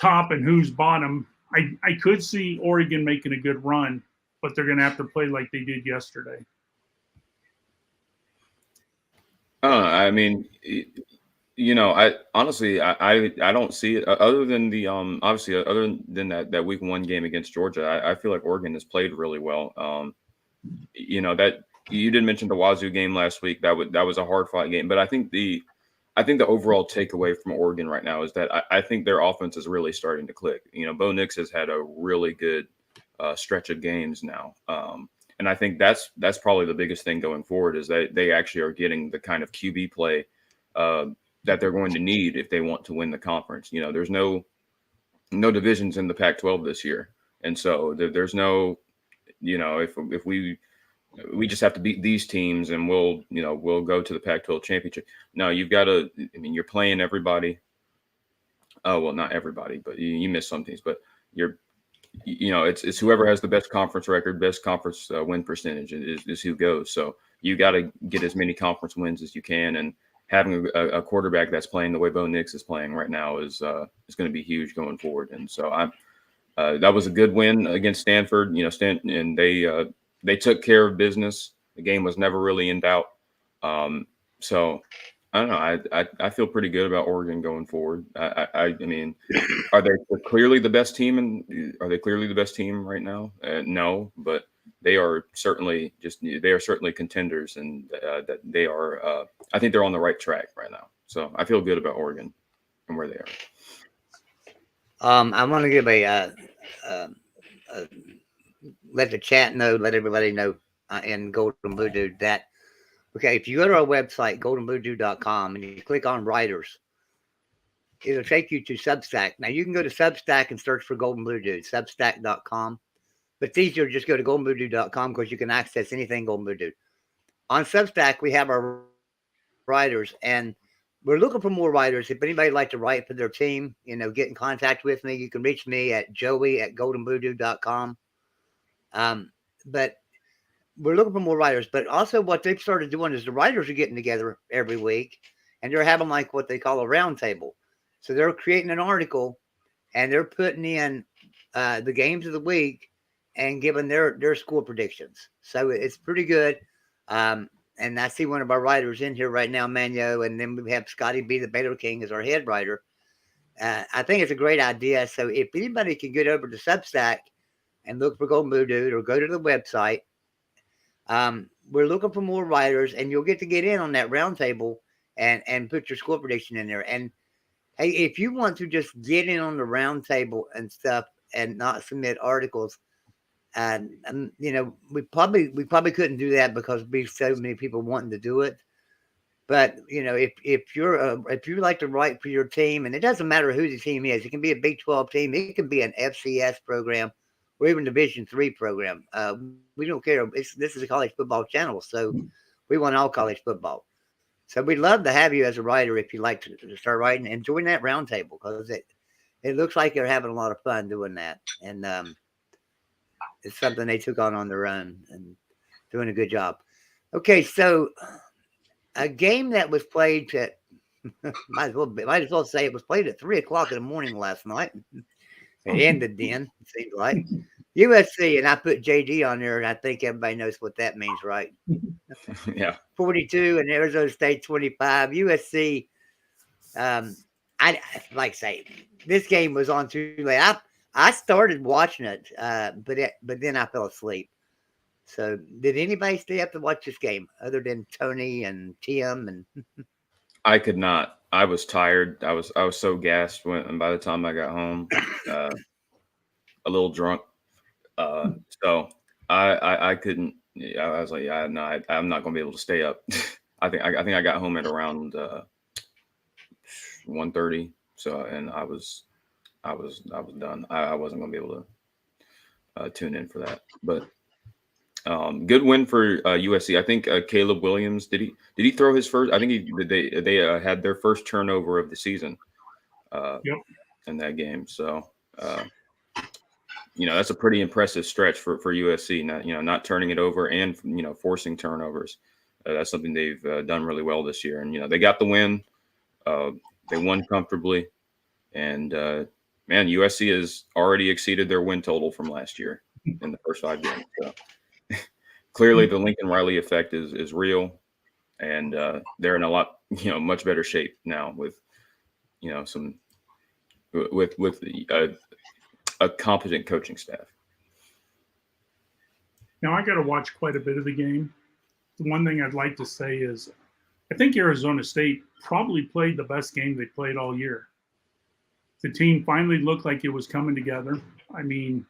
Speaker 2: top and who's bottom. I could see Oregon making a good run, but they're going to have to play like they did yesterday.
Speaker 3: I mean, I honestly, I don't see it other than the obviously other than that week 1 game against Georgia. I feel like Oregon has played really well. That you did mention the Wazoo game last week. That was a hard fought game, but I think the overall takeaway from Oregon right now is that I think their offense is really starting to click. Bo Nix has had a really good stretch of games now. And I think that's probably the biggest thing going forward is that they actually are getting the kind of QB play that they're going to need if they want to win the conference. There's no divisions in the Pac-12 this year. And so there's no, if we just have to beat these teams and we'll go to the Pac-12 championship. No, you've got to, you're playing everybody. Oh, well, not everybody, but you miss some teams, but it's whoever has the best conference record, best conference win percentage is who goes. So you got to get as many conference wins as you can. And having a quarterback that's playing the way Bo Nix is playing right now is going to be huge going forward. And so that was a good win against Stanford. And they took care of business. The game was never really in doubt. So I don't know. I feel pretty good about Oregon going forward. I mean, are they clearly the best team? Are they clearly the best team right now? No, but they are certainly contenders, and that they are. I think they're on the right track right now. So I feel good about Oregon and where they are.
Speaker 1: I want to give let the chat know, let everybody know in Golden Blue Dude that, okay, if you go to our website, goldenbluedude.com, and you click on writers, it'll take you to Substack. Now, you can go to Substack and search for Golden Blue Dude, substack.com. But it's easier to just go to goldenbluedude.com because you can access anything Golden Blue Dude. On Substack, we have our writers, and we're looking for more writers. If anybody would like to write for their team, get in contact with me. You can reach me at joey@goldenvoodoo.com. But we're looking for more writers. But also what they've started doing is the writers are getting together every week, and they're having like what they call a roundtable. So they're creating an article, and they're putting in the games of the week and giving their score predictions. So it's pretty good. And I see one of our writers in here right now, Manyo, and then we have Scotty B, the Baylor King, as our head writer. I think it's a great idea. So if anybody can get over to Substack and look for Golden Voodoo or go to the website, we're looking for more writers, and you'll get in on that roundtable and put your score prediction in there. And hey, if you want to just get in on the roundtable and stuff and not submit articles, we probably couldn't do that because we so many people wanting to do it. But if you like to write for your team, and it doesn't matter who the team is, it can be a Big 12 team, it can be an FCS program, or even Division III program. We don't care. This is a college football channel, so we want all college football. So we'd love to have you as a writer if you'd like to start writing and join that roundtable, because it looks like you're having a lot of fun doing that. And it's something they took on their own and doing a good job. Okay, so a game that was played at might as well say it was played at 3:00 in the morning last night. It ended then, it seems like. USC, and I put JD on there, and I think everybody knows what that means, right?
Speaker 3: Yeah.
Speaker 1: 42 and Arizona State 25. USC, I like I say, this game was on too late. I started watching it, but then I fell asleep. So did anybody stay up to watch this game other than Tony and Tim? And
Speaker 3: I could not. I was tired. I was so gassed and by the time I got home, a little drunk. So I couldn't. I was like, yeah, no, I'm not going to be able to stay up. I think I got home at around 1:30. So, and I was done. I wasn't going to be able to tune in for that. But good win for USC. I think Caleb Williams did he throw his first? I think they had their first turnover of the season. In that game. So. That's a pretty impressive stretch for USC. Not turning it over and forcing turnovers. That's something they've done really well this year. And they got the win. They won comfortably, and USC has already exceeded their win total from last year in the first 5 games. So clearly, the Lincoln Riley effect is real, and they're in a lot much better shape now with a competent coaching staff.
Speaker 2: Now, I got to watch quite a bit of the game. The one thing I'd like to say is I think Arizona State probably played the best game they played all year. The team finally looked like it was coming together. I mean,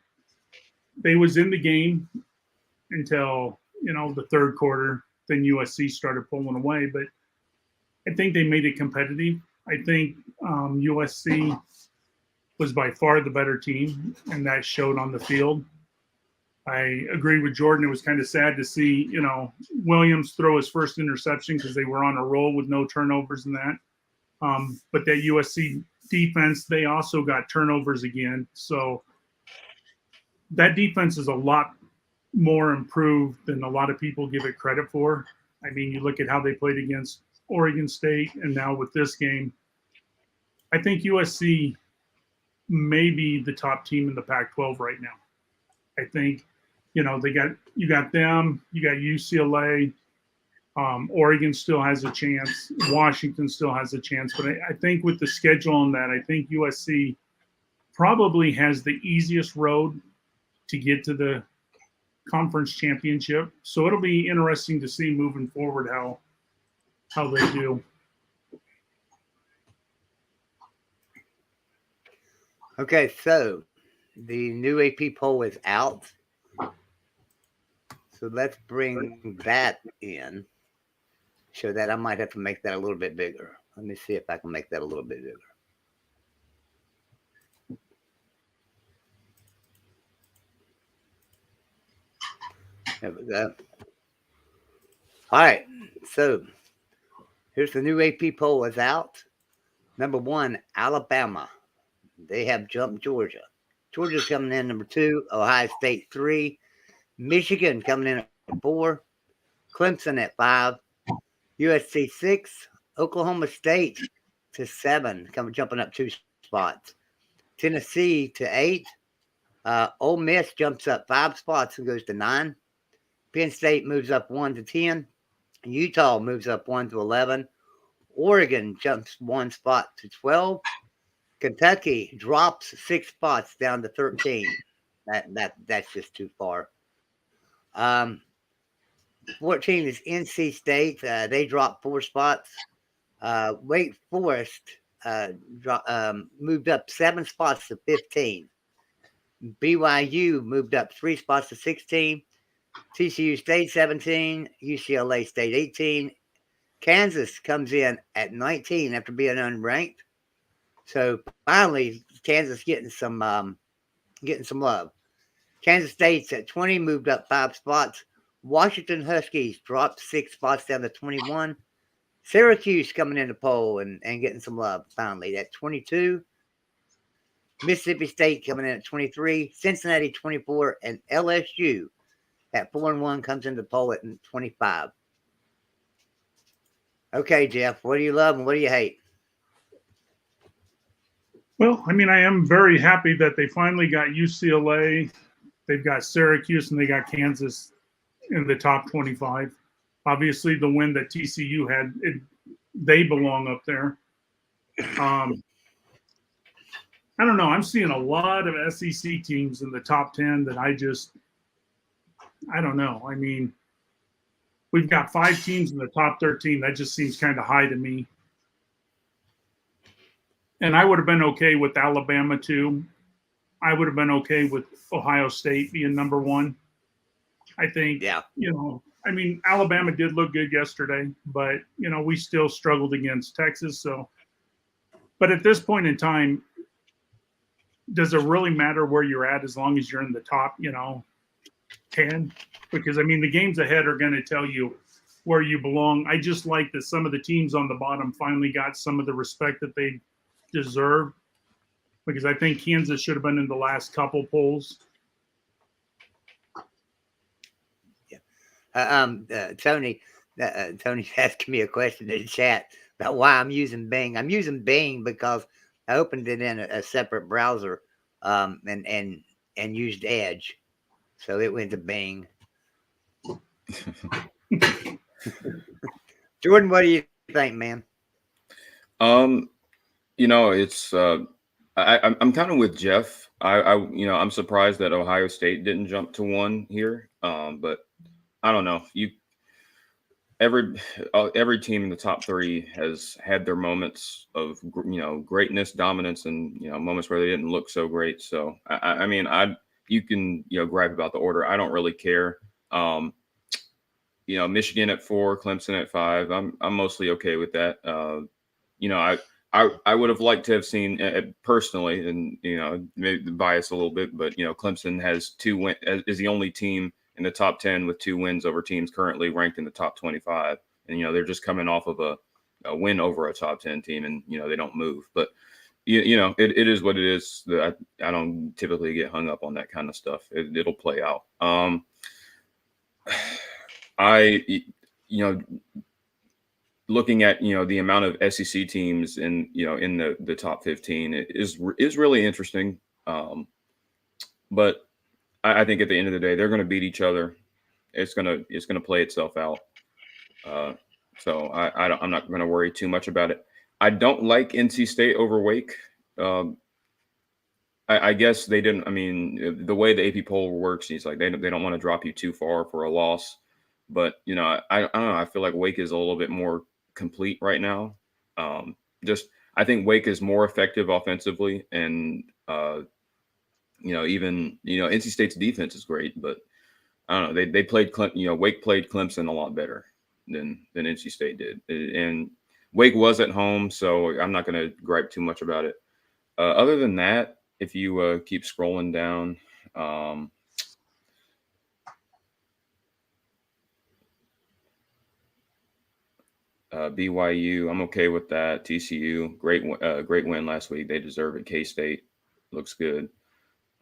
Speaker 2: they was in the game until, the third quarter. Then USC started pulling away. But I think they made it competitive. I think USC was by far the better team, and that showed on the field. I agree with Jordan. It was kind of sad to see, Williams throw his first interception because they were on a roll with no turnovers in that. But that USC defense, they also got turnovers again. So that defense is a lot more improved than a lot of people give it credit for. I mean, you look at how they played against Oregon State, and now with this game, I think USC may be the top team in the Pac-12 right now. I think, you got them, you got UCLA, Oregon still has a chance, Washington still has a chance, but I think with the schedule on that, I think USC probably has the easiest road to get to the conference championship. So it'll be interesting to see moving forward how they do.
Speaker 1: Okay, so the new AP poll is out. So let's bring that in. Show that. I might have to make that a little bit bigger. Let me see if I can make that a little bit bigger. There we go. All right. So Here's the new AP poll is out. Number 1, Alabama. They have jumped Georgia. Georgia's coming in number 2. Ohio State 3. Michigan coming in at 4. Clemson at 5. USC 6. Oklahoma State to 7, jumping up 2 spots. Tennessee to 8. Ole Miss jumps up 5 spots and goes to 9. Penn State moves up 1 to 10. Utah moves up 1 to 11. Oregon jumps 1 spot to 12. Kentucky drops 6 spots down to 13. That's just too far. 14 is NC State. They dropped 4 spots. Wake Forest moved up 7 spots to 15. BYU moved up 3 spots to 16. TCU stayed 17. UCLA stayed 18. Kansas comes in at 19 after being unranked. So finally, Kansas getting some love. Kansas State's at 20, moved up 5 spots. Washington Huskies dropped 6 spots down to 21. Syracuse coming in the poll and getting some love finally at 22. Mississippi State coming in at 23. Cincinnati 24, and LSU at 4-1 comes into the poll at 25. Okay, Jeff, what do you love and what do you hate?
Speaker 2: Well, I mean, I am very happy that they finally got UCLA, they've got Syracuse, and they got Kansas in the top 25. Obviously, the win that TCU had, they belong up there. I don't know. I'm seeing a lot of SEC teams in the top 10 that I don't know. I mean, we've got 5 teams in the top 13. That just seems kind of high to me. And I would have been okay with Alabama too. I would have been okay with Ohio State being number 1. I think, I mean, Alabama did look good yesterday, but, we still struggled against Texas. So, but at this point in time, does it really matter where you're at as long as you're in the top, 10? Because, I mean, the games ahead are going to tell you where you belong. I just like that some of the teams on the bottom finally got some of the respect that they deserve, because I think Kansas should have been in the last couple polls.
Speaker 1: Tony's asking me a question in the chat about why I'm using Bing. I'm using Bing because I opened it in a separate browser and used Edge, so it went to Bing. Jordan, what do you think, man?
Speaker 3: It's I'm kind of with Jeff. I'm surprised that Ohio State didn't jump to 1 here. But I don't know. Every team in the top 3 has had their moments of greatness, dominance, and moments where they didn't look so great. So you can gripe about the order. I don't really care. Michigan at 4, Clemson at 5. I'm mostly okay with that. I would have liked to have seen personally, and maybe bias a little bit, but Clemson has 2 wins, is the only team in the top 10 with 2 wins over teams currently ranked in the top 25, and they're just coming off of a win over a top 10 team, and they don't move. But it is what it is. I don't typically get hung up on that kind of stuff. It'll play out. Looking at the amount of SEC teams in the top 15 is really interesting. But I think at the end of the day, they're going to beat each other. It's going to play itself out. So I'm not going to worry too much about it. I don't like NC State over Wake. I guess they didn't. I mean, the way the AP poll works, he's like they don't want to drop you too far for a loss. But I don't know. I feel like Wake is a little bit more complete right now. I think Wake is more effective offensively, and even NC State's defense is great, but I don't know. They played Wake played Clemson a lot better than NC State did, and Wake was at home, so I'm not going to gripe too much about it. Other than that, if you keep scrolling down, BYU, I'm okay with that. TCU, great win last week. They deserve it. K-State looks good.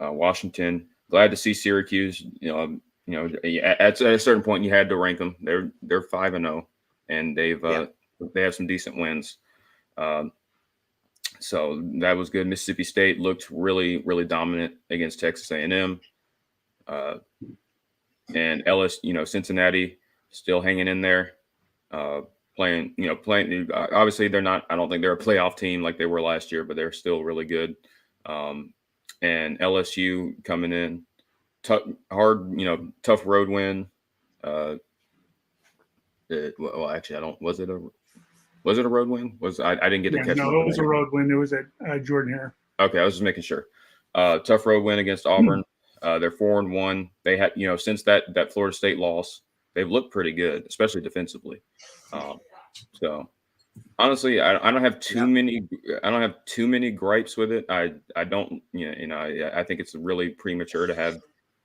Speaker 3: Washington, glad to see Syracuse. At a certain point, you had to rank them. They're 5-0, and they have some decent wins. So that was good. Mississippi State looked really, really dominant against Texas A&M. And Cincinnati still hanging in there, playing. Obviously, they're not. I don't think they're a playoff team like they were last year, but they're still really good. And LSU coming in, tough road win. Actually, I don't. Was it a road win? I didn't get to catch.
Speaker 2: No, it was a road win. It was at Jordan Hare.
Speaker 3: Okay, I was just making sure. Tough road win against Auburn. They're 4-1. They had, since that Florida State loss, they've looked pretty good, especially defensively. So honestly, I don't have too many gripes with it. I don't, I think it's really premature to have,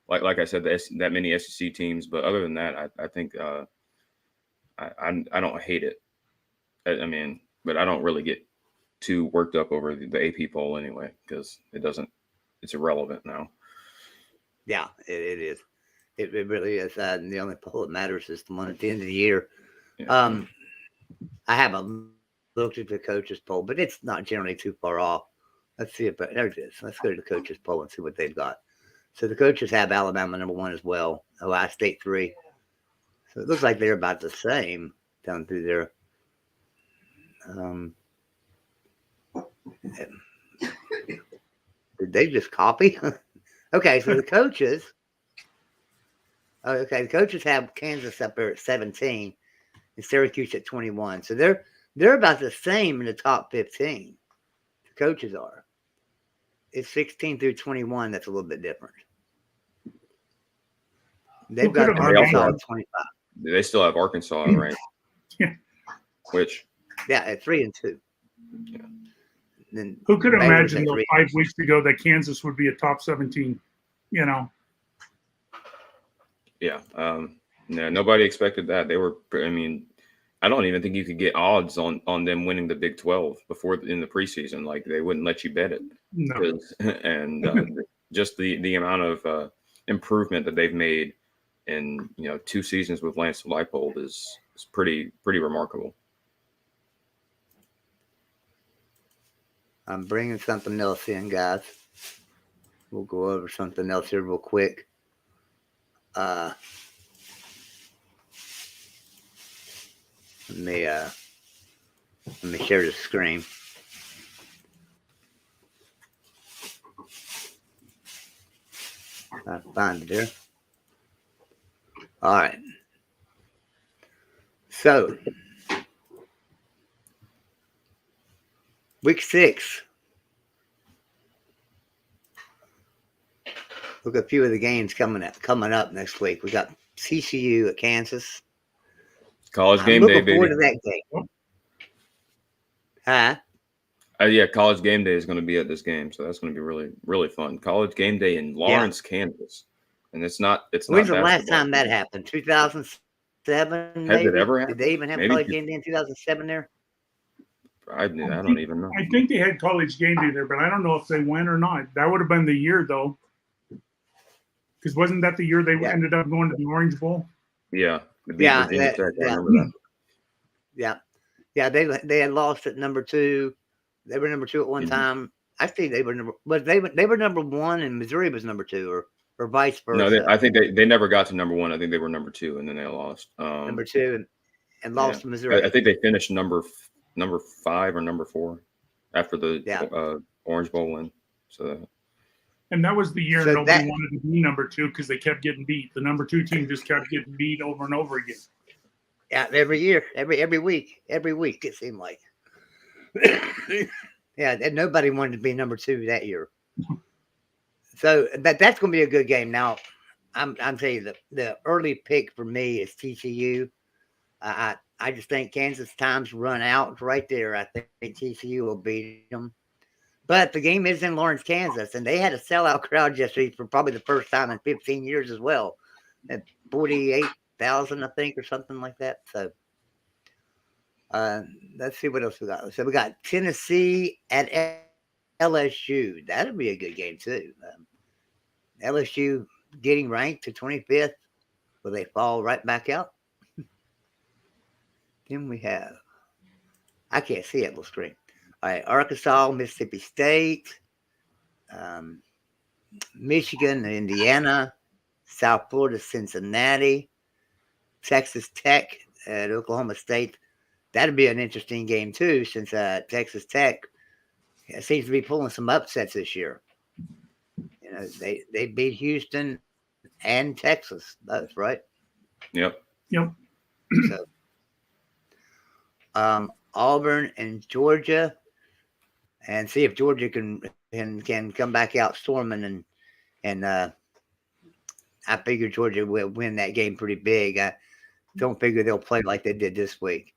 Speaker 3: like I said, that many SEC teams. But other than that, I think I don't hate it. I mean, but I don't really get too worked up over the AP poll anyway, because it's irrelevant now.
Speaker 1: Yeah, it is. It really is. And the only poll that matters is the one at the end of the year. Yeah. I haven't looked at the coaches poll, but it's not generally too far off. Let's see but there it is. Let's go to the coaches poll and see what they've got. So the coaches have Alabama #1 as well. Ohio State 3. So it looks like they're about the same down through there. Did they just copy? Okay, so the coaches. The coaches have Kansas up there at 17 and Syracuse at 21. So they're about the same in the top 15. The coaches are. It's 16 through 21 that's a little bit different. They've got Arkansas at 25.
Speaker 3: They still have Arkansas, right?
Speaker 2: Yeah.
Speaker 3: Which?
Speaker 1: Yeah, at 3 and 2.
Speaker 3: Yeah.
Speaker 2: Then who could imagine 5 weeks ago that Kansas would be a top 17? Yeah.
Speaker 3: No, nobody expected that. They were. I mean, I don't even think you could get odds on them winning the Big 12 before in the preseason. Like they wouldn't let you bet it.
Speaker 2: No.
Speaker 3: And just the amount of improvement that they've made in 2 seasons with Lance Leipold is pretty remarkable.
Speaker 1: I'm bringing something else in, guys. We'll go over something else here real quick. Let me share the screen. I find it there. All right. So, week 6. Look at a few of the games coming up next week. We got TCU at Kansas.
Speaker 3: College game day, baby.
Speaker 1: I'm looking forward to that game. Huh?
Speaker 3: Yeah, college game day is going to be at this game, so that's going to be really, really fun. College game day in Lawrence, Kansas, and it's not.
Speaker 1: When's the last time that happened? 2007.
Speaker 3: Has it ever happened?
Speaker 1: Did they even have college game day in 2007 there?
Speaker 3: I don't even know.
Speaker 2: I think they had college game day there, but I don't know if they went or not. That would have been the year, though. Because wasn't that the year they ended up going to the Orange Bowl?
Speaker 3: Yeah.
Speaker 1: Yeah.
Speaker 3: I remember that.
Speaker 1: Yeah. Yeah, they had lost at number 2. They were number 2 at one time. I think they were number 1 and Missouri was number 2 or vice versa.
Speaker 3: No, I think they never got to number 1. I think they were number 2 and then they lost.
Speaker 1: Number 2 and lost to Missouri.
Speaker 3: I think they finished number 5 or number 4 after the Orange Bowl win. So.
Speaker 2: And that was the year nobody wanted to be number 2 because they kept getting beat. The number 2 team just kept getting beat over and over again.
Speaker 1: Yeah, every year, every week it seemed like. Yeah, and nobody wanted to be number 2 that year. So that's going to be a good game. Now, I'm telling you, the early pick for me is TCU. I just think Kansas time's run out right there. I think TCU will beat them. But the game is in Lawrence, Kansas, and they had a sellout crowd yesterday for probably the first time in 15 years as well. At 48,000, I think, or something like that. So Let's see what else we got. So we got Tennessee at LSU. That'll be a good game too. LSU getting ranked to 25th. Will they fall right back out? Then we have, I can't see it on the screen. All right, Arkansas, Mississippi State, Michigan, Indiana, South Florida, Cincinnati, Texas Tech at Oklahoma State. That'd be an interesting game too, since Texas Tech seems to be pulling some upsets this year. You know, they beat Houston and Texas both, right?
Speaker 3: Yep.
Speaker 1: So, Auburn and Georgia, and see if Georgia can come back out storming, and I figure Georgia will win that game pretty big. I don't figure they'll play like they did this week.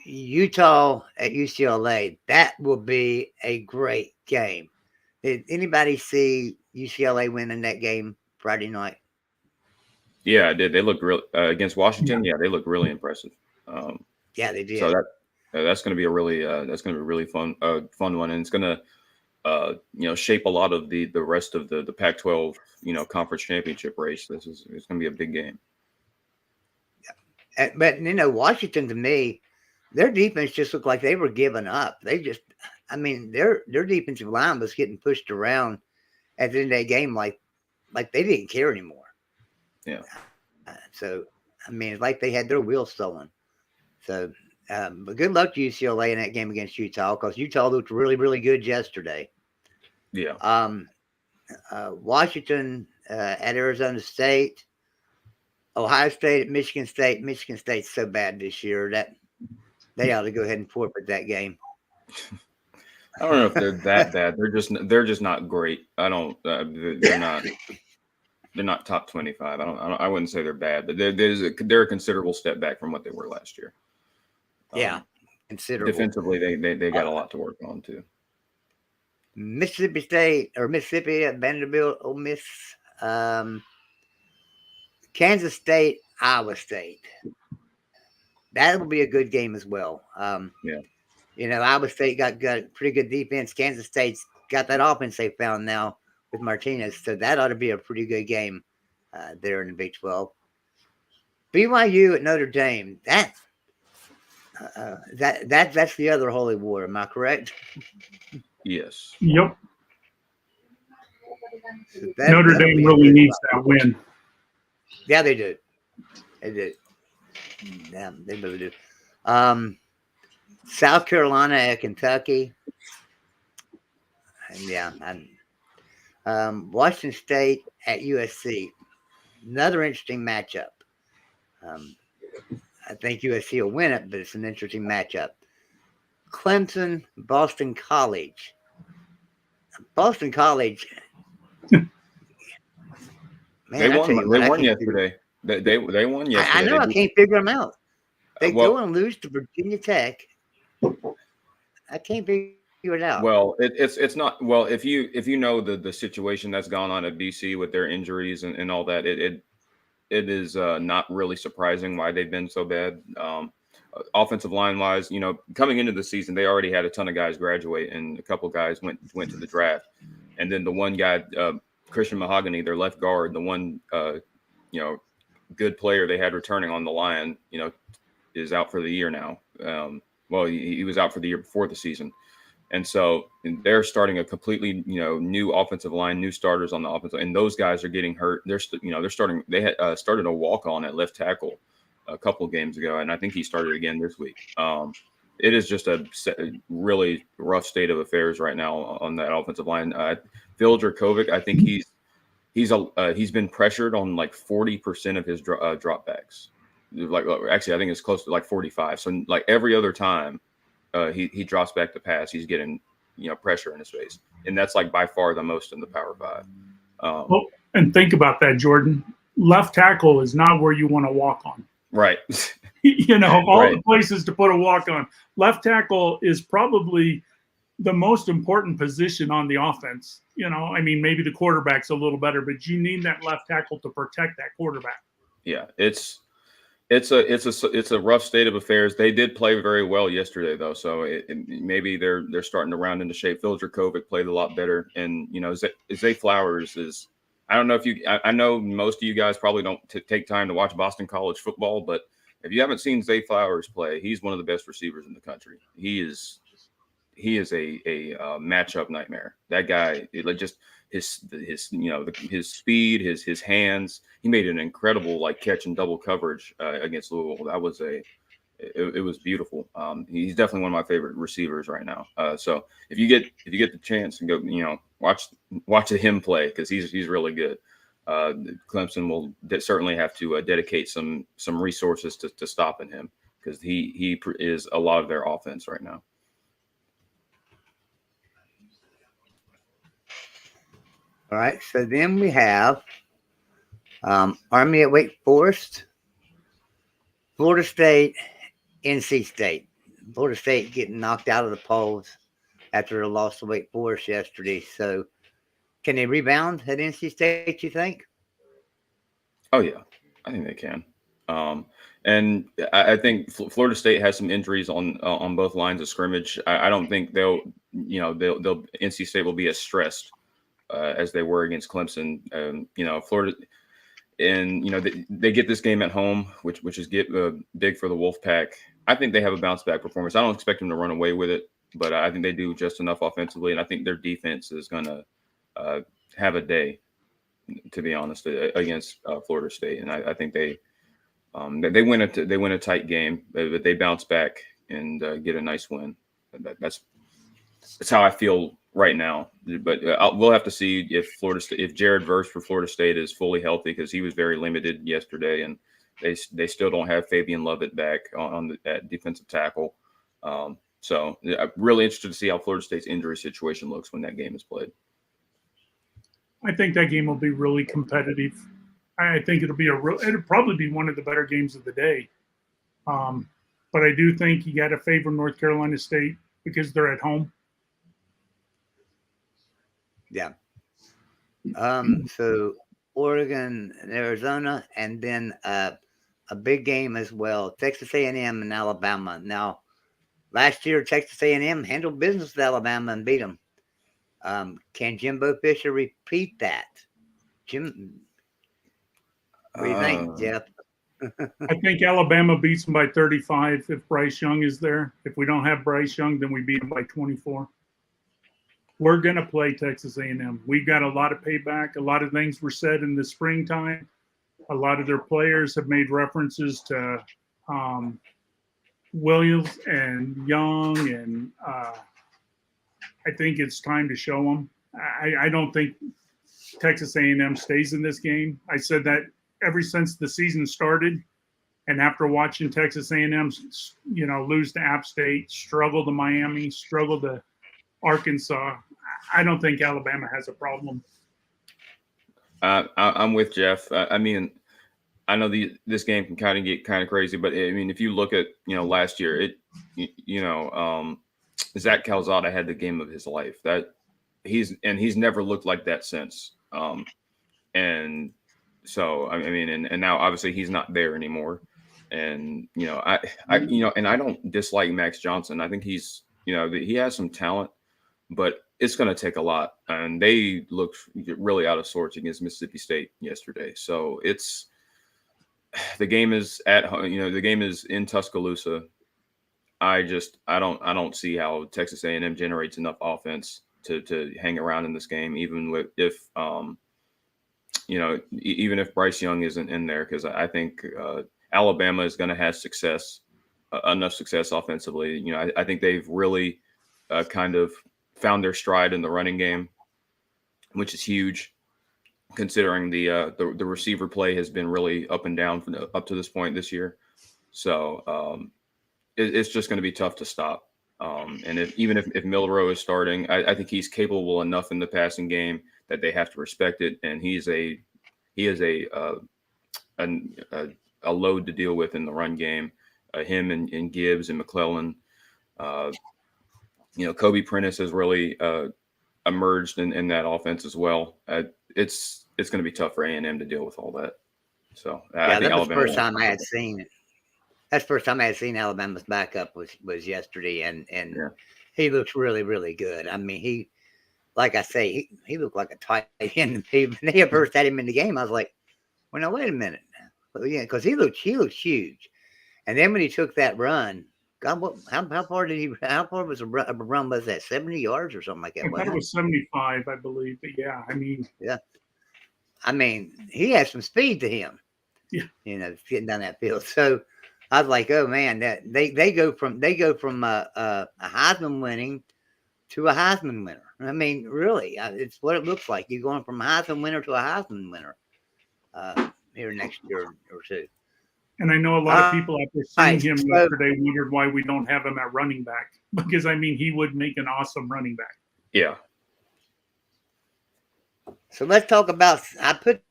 Speaker 1: Utah at UCLA, that will be a great game. Did anybody see UCLA winning that game Friday night?
Speaker 3: Yeah, I did. They looked real against Washington. Yeah, they looked really impressive.
Speaker 1: Yeah, they did.
Speaker 3: So that's going to be a really fun one, and it's going to shape a lot of the rest of the Pac-12 conference championship race. It's going to be a big game.
Speaker 1: Yeah. But Washington, to me, their defense just looked like they were giving up. Their defensive line was getting pushed around at the end of that game like they didn't care anymore.
Speaker 3: Yeah.
Speaker 1: So it's like they had their wheels stolen. So, but good luck to UCLA in that game against Utah, because Utah looked really, really good yesterday.
Speaker 3: Yeah.
Speaker 1: Washington at Arizona State, Ohio State at Michigan State. Michigan State's so bad this year that they ought to go ahead and forfeit that game.
Speaker 3: I don't know if they're that bad. They're just not great. I don't. They're not. They're not top 25. I wouldn't say they're bad, but they're a considerable step back from what they were last year.
Speaker 1: Yeah, considerable.
Speaker 3: Defensively, they got a lot to work on too.
Speaker 1: Mississippi State or Mississippi at Vanderbilt, Ole Miss, Kansas State, Iowa State. That will be a good game as well.
Speaker 3: Yeah.
Speaker 1: Iowa State got pretty good defense. Kansas State's got that offense they found now with Martinez, so that ought to be a pretty good game there in the Big 12. BYU at Notre Dame. That's the other holy war. Am I correct?
Speaker 3: Yes.
Speaker 2: Yep. Notre Dame really needs that win.
Speaker 1: Yeah, they do. They do. Yeah, they really do. South Carolina at Kentucky. And Washington State at USC. Another interesting matchup. I think USC will win it, but it's an interesting matchup. Clemson, Boston College. Boston College.
Speaker 3: Man, they won yesterday. They won yesterday.
Speaker 1: I know. I can't figure them out. They go and lose to Virginia Tech. I can't figure it out.
Speaker 3: Well, it's not. Well, if you know the situation that's gone on at BC with their injuries and all that, it is not really surprising why they've been so bad. Offensive line wise, coming into the season, they already had a ton of guys graduate, and a couple guys went to the draft, and then the one guy, Christian Mahogany, their left guard, the one good player they had returning on the line, is out for the year now. Well, he was out for the year before the season. And so they're starting a completely, new offensive line, new starters on the offensive, and those guys are getting hurt. They're starting. They had started a walk on at left tackle a couple of games ago, and I think he started again this week. It is just a really rough state of affairs right now on that offensive line. Phil Dracovic, I think he's been pressured on like 40% of his dropbacks. Actually, I think it's close to like 45. So like every other time. He drops back to pass, he's getting pressure in his face, and that's like by far the most in the Power 5.
Speaker 2: And think about that, Jordan. Left tackle is not where you want to walk on.
Speaker 3: Right.
Speaker 2: All the places to put a walk on. Left tackle is probably the most important position on the offense. Maybe the quarterback's a little better, but you need that left tackle to protect that quarterback.
Speaker 3: Yeah, it's It's a rough state of affairs. They did play very well yesterday, though, so maybe they're starting to round into shape. Phil Dracovic played a lot better, and Zay Flowers is. I don't know if you. I know most of you guys probably don't take time to watch Boston College football, but if you haven't seen Zay Flowers play, he's one of the best receivers in the country. He is a matchup nightmare. That guy, just his his speed, his hands. He made an incredible catch and double coverage against Louisville. That was it was beautiful. He's definitely one of my favorite receivers right now. So if you get the chance and go, watch him play, because he's really good. Clemson will certainly have to dedicate some resources to stopping him, because he is a lot of their offense right now.
Speaker 1: All right, so then we have Army at Wake Forest, Florida State, NC State. Florida State getting knocked out of the polls after a loss to Wake Forest yesterday. So can they rebound at NC State, you think?
Speaker 3: Oh, yeah, I think they can. And I think Florida State has some injuries on both lines of scrimmage. I don't think NC State will be as stressed as they were against Clemson. Florida, and they get this game at home, which is big for the Wolfpack. I think they have a bounce back performance. I don't expect them to run away with it, but I think they do just enough offensively, and I think their defense is going to have a day, to be honest, against Florida State. And I think they win a tight game, but they bounce back and get a nice win. That's how I feel right now. But we'll have to see if Jared Verse for Florida State is fully healthy, because he was very limited yesterday, and they still don't have Fabian Lovett back at defensive tackle. So I'm really interested to see how Florida State's injury situation looks when that game is played.
Speaker 2: I think that game will be really competitive. I think it'll probably be one of the better games of the day. But I do think you got to favor North Carolina State because they're at home.
Speaker 1: Yeah. So Oregon and Arizona, and then a big game as well, Texas A&M and Alabama. Now, last year Texas A&M handled business with Alabama and beat them. Can Jimbo Fisher repeat that? Jim, what do you think, Jeff?
Speaker 2: I think Alabama beats them by 35 if Bryce Young is there. If we don't have Bryce Young, then we beat them by 24. We're going to play Texas A&M. We've got a lot of payback. A lot of things were said in the springtime. A lot of their players have made references to Williams and Young, and I think it's time to show them. I don't think Texas A&M stays in this game. I said that ever since the season started, and after watching Texas A&M, lose to App State, struggle to Miami, struggle to Arkansas, I don't think Alabama has a problem.
Speaker 3: I'm with Jeff. I mean, I know this game can kind of get kind of crazy, but I mean, if you look at last year, Zach Calzada had the game of his life. That he's never looked like that since. And so I mean, and now obviously he's not there anymore. And I don't dislike Max Johnson. I think he has some talent, but it's going to take a lot. And they looked really out of sorts against Mississippi State yesterday. So the game is at home. The game is in Tuscaloosa. I don't see how Texas A&M generates enough offense to hang around in this game, even if Bryce Young isn't in there, because I think Alabama is going to have enough success offensively. I think they've really kind of found their stride in the running game, which is huge, considering the receiver play has been really up and down up to this point this year. So it's just going to be tough to stop. And if Milroe is starting, I think he's capable enough in the passing game that they have to respect it. And he is a load to deal with in the run game. Him and Gibbs and McClellan. Kobe Prentice has really emerged in that offense as well. It's going to be tough for A&M to deal with all that. So I think
Speaker 1: that was
Speaker 3: Alabama
Speaker 1: the first time I had seen it. That's the first time I had seen Alabama's backup was yesterday, and
Speaker 3: Yeah.
Speaker 1: he looks really, really good. I mean, like I say, he looked like a tight end. When they first had him in the game, I was like, well, now wait a minute. Well, yeah, because he looked huge. And then when he took that run, God, how far was a run was that? 70 yards or something like that?
Speaker 2: I thought it was 75, I believe. But yeah, I mean,
Speaker 1: yeah. I mean, he has some speed to him.
Speaker 2: Yeah.
Speaker 1: Getting down that field. So I was like, oh man, that they go from a Heisman winning to a Heisman winner. I mean, really, it's what it looks like. You're going from a Heisman winner to a Heisman winner here next year or two.
Speaker 2: And I know a lot of people after seeing him yesterday wondered why we don't have him at running back, because I mean, he would make an awesome running back.
Speaker 3: Yeah.
Speaker 1: So let's talk about. I put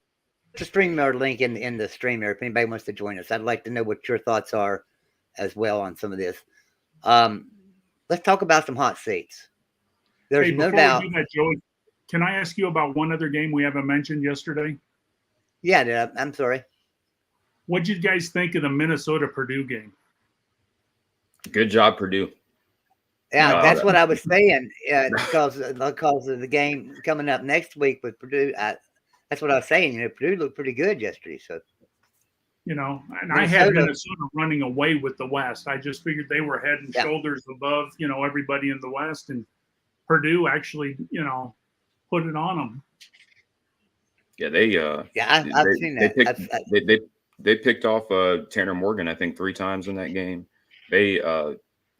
Speaker 1: the StreamYard link in the StreamYard if anybody wants to join us. I'd like to know what your thoughts are as well on some of this. Let's talk about some hot seats. There's no doubt.
Speaker 2: That, Joey, can I ask you about one other game we haven't mentioned yesterday?
Speaker 1: Yeah, I'm sorry.
Speaker 2: What did you guys think of the Minnesota-Purdue game?
Speaker 3: Good job, Purdue.
Speaker 1: Yeah, that's what I was saying. Because of the game coming up next week with Purdue, that's what I was saying. Purdue looked pretty good yesterday. So,
Speaker 2: and I had Minnesota running away with the West. I just figured they were head and shoulders above, everybody in the West, and Purdue actually, put it on them.
Speaker 3: Yeah,
Speaker 1: I've seen that.
Speaker 3: They picked off Tanner Morgan, I think, 3 times in that game. They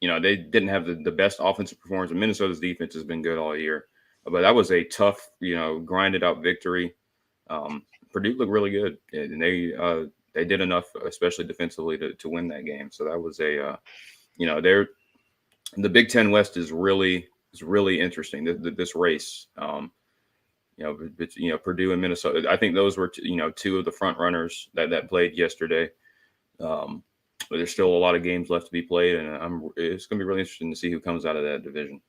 Speaker 3: they didn't have the best offensive performance. Minnesota's defense has been good all year, but that was a tough, grinded out victory. Purdue looked really good, and they did enough, especially defensively, to win that game. So that was the Big Ten West is really interesting. This race. Purdue and Minnesota. I think those were two of the front runners that played yesterday. But there's still a lot of games left to be played, and it's going to be really interesting to see who comes out of that division.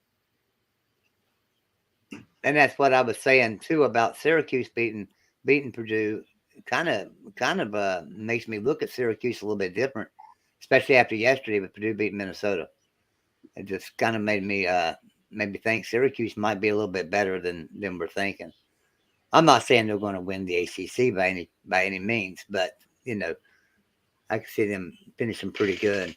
Speaker 1: And that's what I was saying too about Syracuse beating Purdue. Kind of makes me look at Syracuse a little bit different, especially after yesterday with Purdue beating Minnesota. It just kind of made me think Syracuse might be a little bit better than we're thinking. I'm not saying they're going to win the ACC by any means, but I can see them finishing pretty good.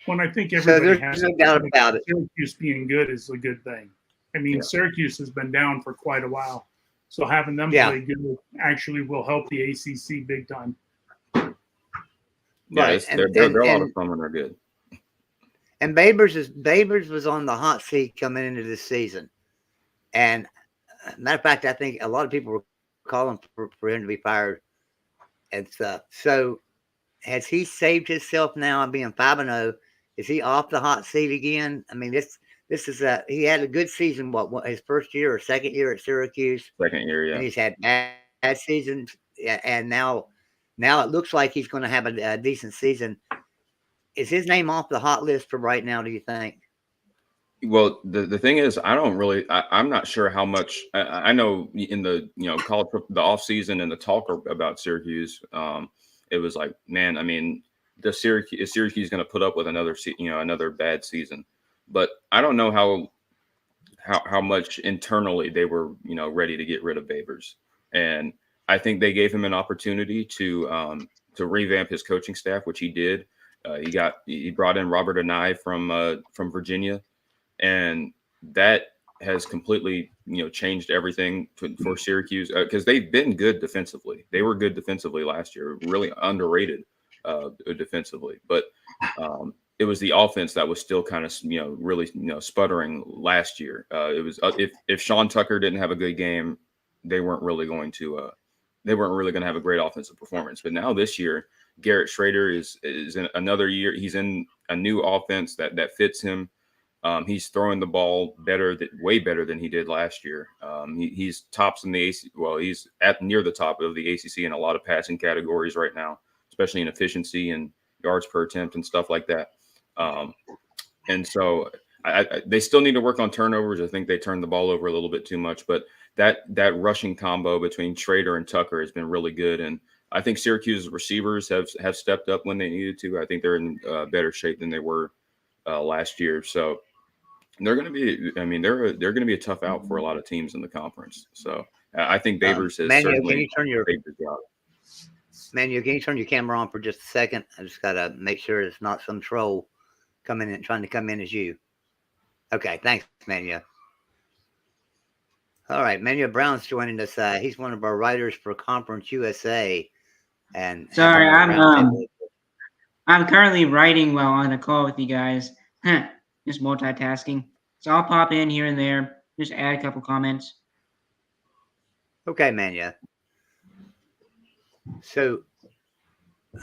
Speaker 2: Well, I think everybody has
Speaker 1: no doubt about it.
Speaker 2: Syracuse being good is a good thing. I mean, Syracuse has been down for quite a while, so having them play good actually will help the ACC big time.
Speaker 3: Yeah, right. They're a lot of fun when they're good.
Speaker 1: And Babers was on the hot seat coming into this season. And matter of fact, I think a lot of people were calling for him to be fired and stuff. So has he saved himself now on being 5-0? Is he off the hot seat again? I mean, this is he had a good season, what his first year or second year at Syracuse?
Speaker 3: Second year, yeah.
Speaker 1: And he's had bad seasons. And now it looks like he's going to have a decent season. Is his name off the hot list for right now, do you think?
Speaker 3: Well, the thing is, I'm not sure how much. I know in the college, the off season and the talk about Syracuse, it was like, man, I mean, is Syracuse going to put up with another bad season? But I don't know how much internally they were ready to get rid of Babers, and I think they gave him an opportunity to revamp his coaching staff, which he did. He brought in Robert Anae from Virginia, and that has completely changed everything for Syracuse because they've been good defensively. They were good defensively last year, really underrated defensively, but it was the offense that was still kind of really sputtering last year. It was if Sean Tucker didn't have a good game, they weren't really going to have a great offensive performance. But now this year, Garrett Schrader is in another year. He's in a new offense that fits him. He's throwing the ball way better than he did last year. He's tops in the ACC. Well, he's near the top of the ACC in a lot of passing categories right now, especially in efficiency and yards per attempt and stuff like that. And so they still need to work on turnovers. I think they turned the ball over a little bit too much, but that rushing combo between Schrader and Tucker has been really good. And I think Syracuse's receivers have stepped up when they needed to. I think they're in better shape than they were last year. So they're going to be. I mean, they're going to be a tough out for a lot of teams in the conference. So I think Babers has
Speaker 1: Manuel,
Speaker 3: certainly
Speaker 1: can you turn your
Speaker 3: saved the job.
Speaker 1: Manuel, can you turn your camera on for just a second? I just gotta make sure it's not some troll coming in trying to come in as you. Okay, thanks, Manuel. All right, Manuel Brown's joining us. He's one of our writers for Conference USA. And
Speaker 4: sorry, I'm currently writing while on a call with you guys. Just multitasking. So I'll pop in here and there, just add a couple comments.
Speaker 1: Okay, Manuel. So, all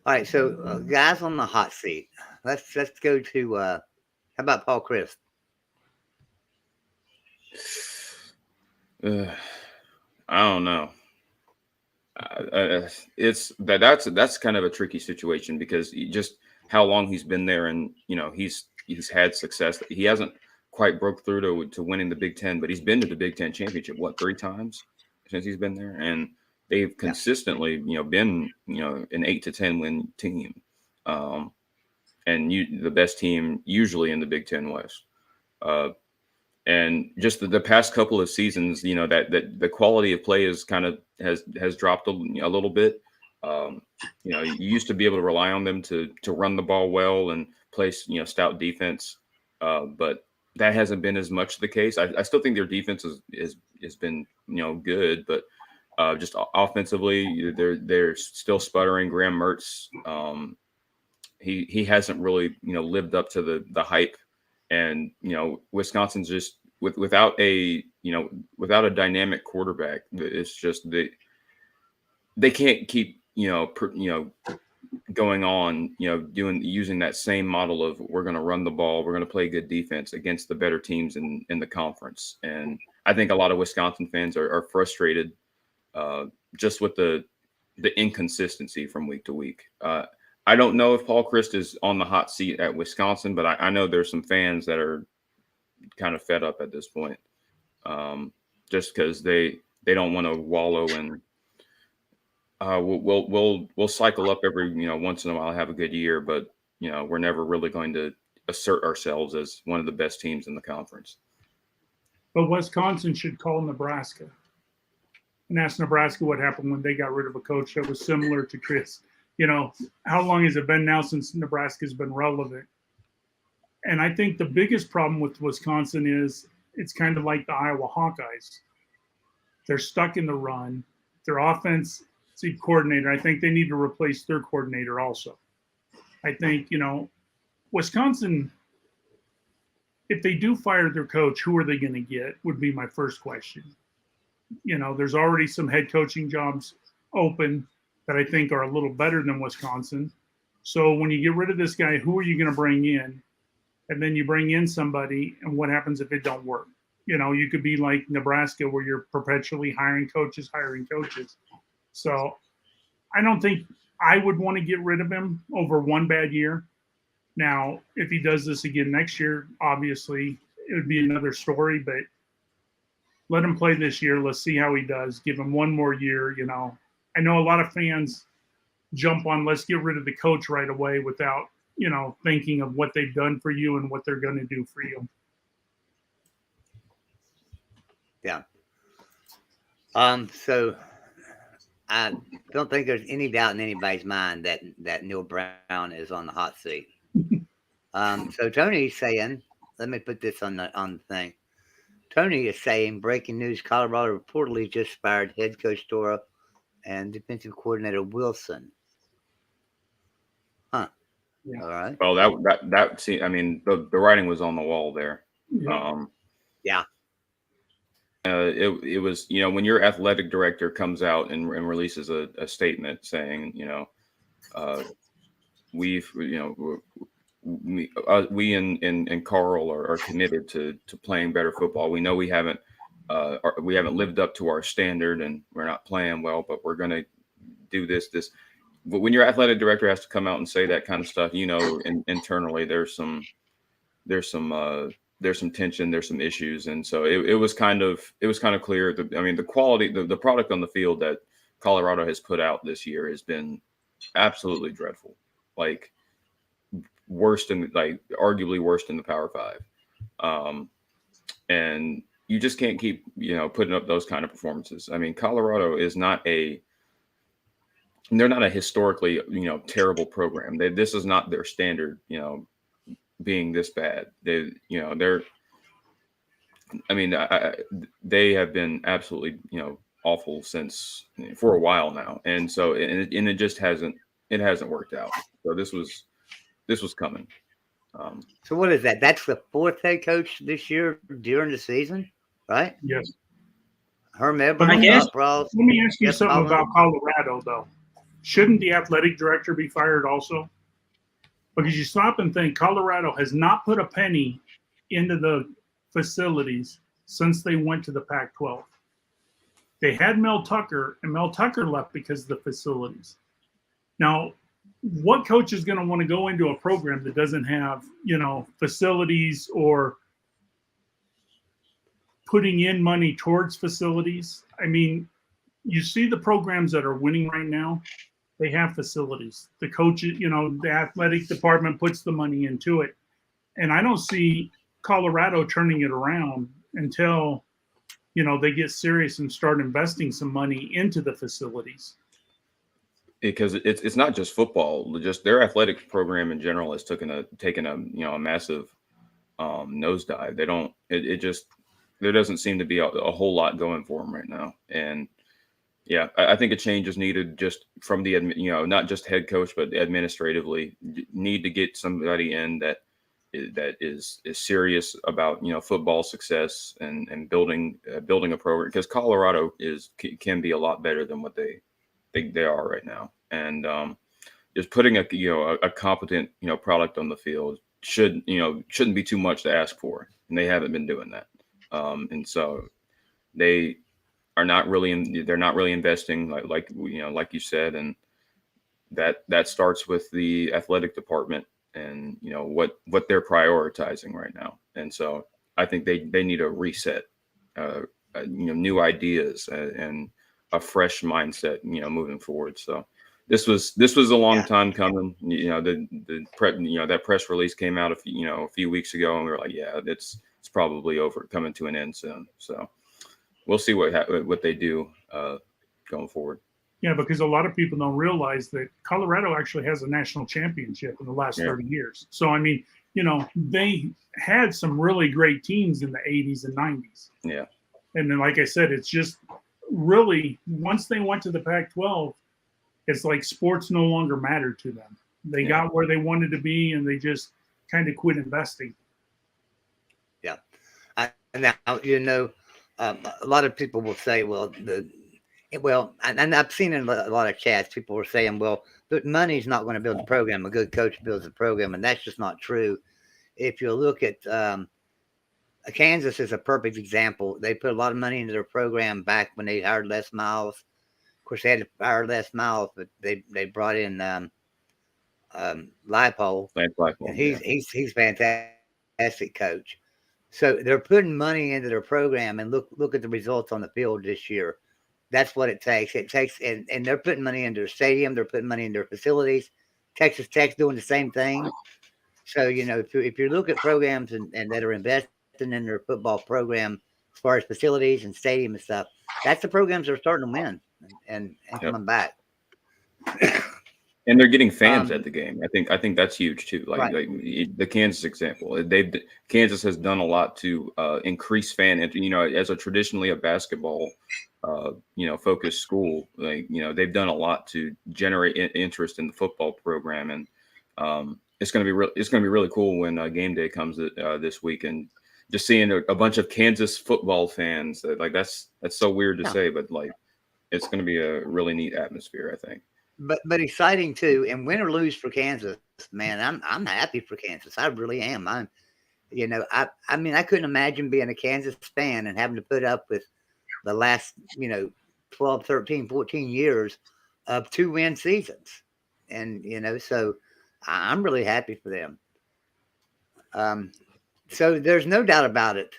Speaker 1: right. So, guys on the hot seat. Let's go to. How about Paul Chryst?
Speaker 3: I don't know. That's kind of a tricky situation because just how long he's been there, and he's had success. He hasn't quite broke through to winning the Big Ten, but he's been to the Big Ten championship 3 times since he's been there, and they've consistently been an 8 to 10 win team, and the best team usually in the Big Ten West. And just the past couple of seasons, that the quality of play is has dropped a little bit. You used to be able to rely on them to run the ball well and play stout defense, but that hasn't been as much the case. I still think their defense has been good, but just offensively they're still sputtering. Graham Mertz, he hasn't really lived up to the hype. And Wisconsin's just without a dynamic quarterback. It's just they can't keep going on using that same model of we're going to run the ball, we're going to play good defense against the better teams in the conference. And I think a lot of Wisconsin fans are frustrated just with the inconsistency from week to week. I don't know if Paul Chryst is on the hot seat at Wisconsin, but I know there's some fans that are kind of fed up at this point, just because they don't want to wallow in. We'll cycle up every once in a while, have a good year, but we're never really going to assert ourselves as one of the best teams in the conference.
Speaker 2: But Wisconsin should call Nebraska and ask Nebraska what happened when they got rid of a coach that was similar to Chris. How long has it been now since Nebraska's been relevant? And I think the biggest problem with Wisconsin is it's kind of like the Iowa Hawkeyes. They're stuck in the run. Their offensive coordinator, I think they need to replace their coordinator also. I think, Wisconsin, if they do fire their coach, who are they going to get would be my first question. There's already some head coaching jobs open that I think are a little better than Wisconsin. So when you get rid of this guy, who are you going to bring in? And then you bring in somebody, and what happens if it don't work? You could be like Nebraska where you're perpetually hiring coaches. So I don't think I would want to get rid of him over one bad year. Now, if he does this again next year, obviously it would be another story, but let him play this year. Let's see how he does. Give him one more year, I know a lot of fans jump on, let's get rid of the coach right away without, thinking of what they've done for you and what they're going to do for you.
Speaker 1: Yeah. So I don't think there's any doubt in anybody's mind that Neil Brown is on the hot seat. So Tony's saying, let me put this on the thing. Tony is saying, breaking news, Colorado reportedly just fired head coach Dora and defensive coordinator Wilson. Huh. Yeah. All right.
Speaker 3: Well, the writing was on the wall there.
Speaker 1: Yeah.
Speaker 3: It was, when your athletic director comes out and releases a statement saying, we and Carl are committed to playing better football. We know we haven't lived up to our standard and we're not playing well, but we're going to do this. But when your athletic director has to come out and say that kind of stuff, internally there's some tension, there's some issues. And so it was kind of clear that, the quality, the product on the field that Colorado has put out this year has been absolutely dreadful. Like arguably worst in the Power Five. And you just can't keep, putting up those kind of performances. I mean, Colorado is they're not a historically, terrible program. This is not their standard, being this bad. They have been absolutely, awful for a while now. And so, and it just hasn't worked out. So this was coming.
Speaker 1: So what is that? That's the fourth head coach this year during the season, right?
Speaker 2: Yes.
Speaker 1: Herm
Speaker 2: But
Speaker 1: Edwards,
Speaker 2: I guess,
Speaker 1: Bob Ross,
Speaker 2: let me ask you
Speaker 1: Jeff
Speaker 2: something
Speaker 1: Bowman.
Speaker 2: about Colorado, though. Shouldn't the athletic director be fired also? Because you stop and think, Colorado has not put a penny into the facilities since they went to the Pac-12. They had Mel Tucker, and Mel Tucker left because of the facilities. Now, what coach is going to want to go into a program that doesn't have, facilities or putting in money towards facilities? I mean, you see the programs that are winning right now, they have facilities. The coaches, the athletic department puts the money into it. And I don't see Colorado turning it around until, they get serious and start investing some money into the facilities.
Speaker 3: Because it's not just football, just their athletic program in general has taken a massive nosedive. There doesn't seem to be a whole lot going for them right now. And yeah, I think a change is needed just from the, not just head coach, but administratively. Need to get somebody in that is serious about, football success and building a program, because Colorado can be a lot better than what they think they are right now. And just putting a competent, product on the field shouldn't be too much to ask for. And they haven't been doing that. And so they're not really investing like you said. And that starts with the athletic department and, what they're prioritizing right now. And so I think they need a reset, new ideas and a fresh mindset, moving forward. So this was a long time coming. That press release came out a few weeks ago, and we were like, yeah, it's probably coming to an end soon. So we'll see what they do going forward.
Speaker 2: Yeah, because a lot of people don't realize that Colorado actually has a national championship in the last 30 years. So, I mean, they had some really great teams in the 80s and 90s.
Speaker 3: Yeah.
Speaker 2: And then, like I said, it's just really, once they went to the Pac-12, it's like sports no longer mattered to them. They got where they wanted to be, and they just kind of quit investing.
Speaker 1: Yeah. Now, a lot of people will say, and I've seen in a lot of chats, people were saying, well, but money's not going to build the program. A good coach builds the program, and that's just not true. If you look at Kansas is a perfect example. They put a lot of money into their program back when they hired Les Miles. Of course, they had to hire Les Miles, but they brought in Leipold. And he's fantastic coach. So they're putting money into their program, and look at the results on the field this year. That's what it takes. And they're putting money into their stadium. They're putting money into their facilities. Texas Tech's doing the same thing. So, if you look at programs and that are investing in their football program as far as facilities and stadium and stuff, that's the programs that are starting to win and coming back.
Speaker 3: And they're getting fans at the game. I think that's huge too. Like the Kansas example, Kansas has done a lot to increase fan interest. As a traditionally a basketball, focused school, they've done a lot to generate interest in the football program, and it's going to be really cool when game day comes this week, and just seeing a bunch of Kansas football fans. That's so weird to say, but it's going to be a really neat atmosphere, I think.
Speaker 1: But exciting too, and win or lose for Kansas, man, I'm happy for Kansas. I really am. I couldn't imagine being a Kansas fan and having to put up with the last, 12, 13, 14 years of 2-win seasons. And, so I'm really happy for them. So there's no doubt about it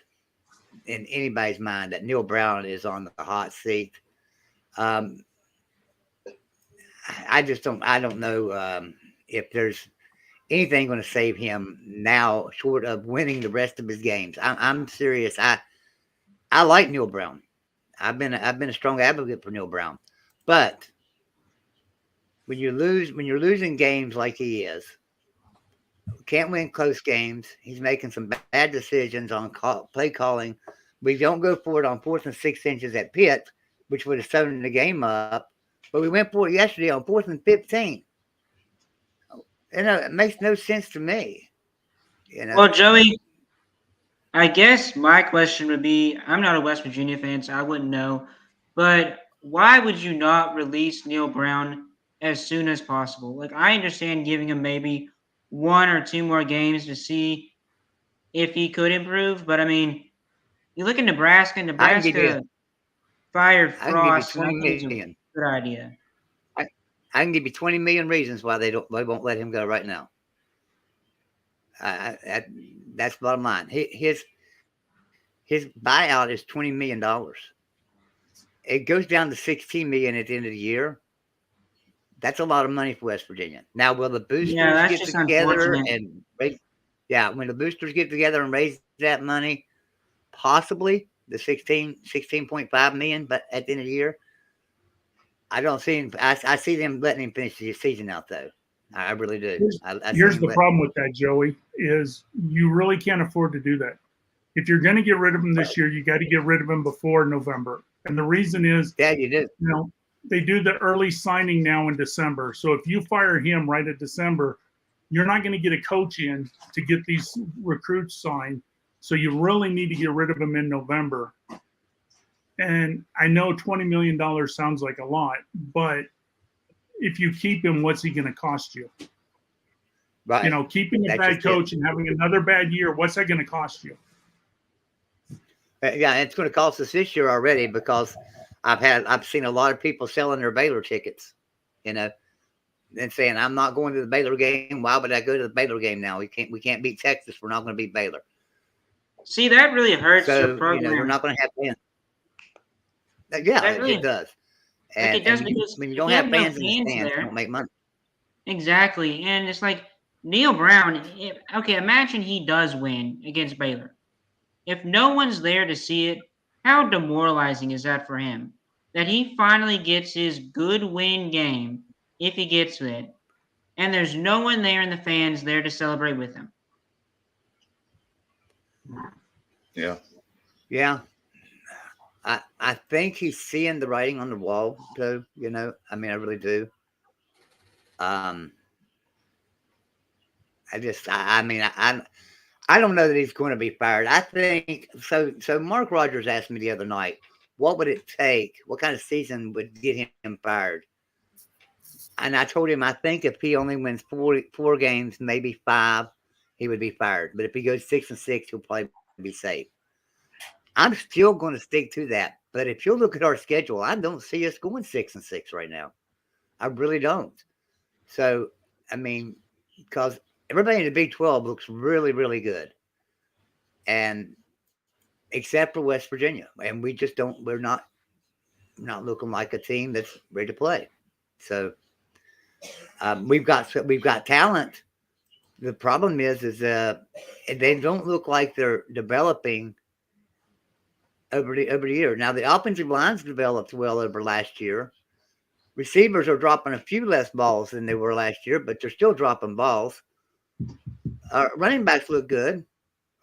Speaker 1: in anybody's mind that Neil Brown is on the hot seat. I just don't. I don't know if there's anything going to save him now, short of winning the rest of his games. I'm serious. I like Neil Brown. I've been a strong advocate for Neil Brown, but when you're losing games like he is, can't win close games. He's making some bad decisions on play calling. We don't go for it on 4th and 6 inches at Pitt, which would have sewn the game up, but we went for it yesterday on 4th and 15. It makes no sense to me.
Speaker 4: Well, Joey, I guess my question would be, I'm not a West Virginia fan, so I wouldn't know, but why would you not release Neil Brown as soon as possible? Like, I understand giving him maybe 1 or 2 more games to see if he could improve, but I mean, you look at Nebraska. Nebraska fired
Speaker 1: I can give you
Speaker 4: Frost, and I
Speaker 1: 20
Speaker 4: think it's a
Speaker 1: million.
Speaker 4: good idea.
Speaker 1: I can give you 20 million reasons why they won't let him go right now. That's bottom line. His buyout is $20 million. It goes down to 16 million at the end of the year. That's a lot of money for West Virginia. Now, will the boosters get together and raise? Yeah, when the boosters get together and raise that money, possibly the 16.5 million, but at the end of the year, I don't see him. I see them letting him finish the season out, though. I really do.
Speaker 2: Here's the problem with that, Joey, is you really can't afford to do that. If you're going to get rid of him this year, you got to get rid of him before November. And the reason is,
Speaker 1: yeah, you do.
Speaker 2: You know, they do the early signing now in December. So if you fire him right at December, you're not going to get a coach in to get these recruits signed. So you really need to get rid of him in November. And I know $20 million sounds like a lot, but if you keep him, what's he going to cost you?
Speaker 1: Right.
Speaker 2: You know, keeping a bad coach and having another bad year, what's that going to cost you?
Speaker 1: Yeah, it's going to cost us this year already because I've seen a lot of people selling their Baylor tickets, and saying, I'm not going to the Baylor game. Why would I go to the Baylor game now? We can't beat Texas. We're not going to beat Baylor.
Speaker 4: See, that really hurts your program.
Speaker 1: You're not going to have fans. Yeah, it does. And,
Speaker 4: it does because
Speaker 1: when you don't have fans in the stands, you don't make money.
Speaker 4: Exactly. And it's like Neil Brown, okay, imagine he does win against Baylor. If no one's there to see it, how demoralizing is that for him? That he finally gets his good win game, if he gets it, and there's no one there in the fans there to celebrate with him.
Speaker 3: Yeah.
Speaker 1: Yeah. I think he's seeing the writing on the wall, though, I mean, I really do. I don't know that he's going to be fired. I think so. So Mark Rogers asked me the other night, what would it take? What kind of season would get him fired? And I told him, I think if he only wins four games, maybe 5, he would be fired. But if he goes 6-6, he'll probably be safe. I'm still going to stick to that. But if you look at our schedule, I don't see us going 6-6 right now. I really don't. So, I mean, because everybody in the Big 12 looks really, really good. And except for West Virginia. And we just don't, we're not looking like a team that's ready to play. So we've got talent. The problem is they don't look like they're developing over the year. Now the offensive line's developed well over last year. Receivers are dropping a few less balls than they were last year, but they're still dropping balls. Running backs look good.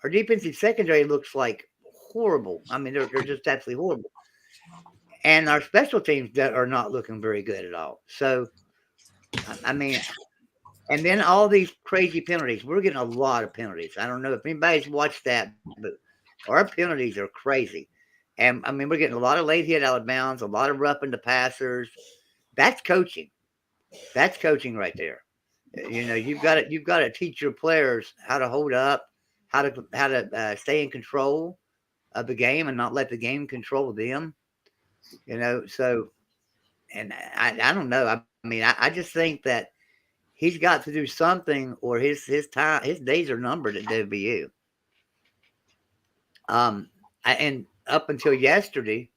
Speaker 1: Our defensive secondary looks like horrible. I mean, they're just absolutely horrible. And our special teams that are not looking very good at all. So, I mean, and then all these crazy penalties. We're getting a lot of penalties. I don't know if anybody's watched that, but our penalties are crazy. And I mean, we're getting a lot of late hit out of bounds, a lot of roughing the passers. That's coaching. That's coaching right there. You've got to teach your players how to hold up, how to stay in control of the game and not let the game control them. So, and I don't know. I mean, I just think that he's got to do something, or his days are numbered at WVU. And up until yesterday,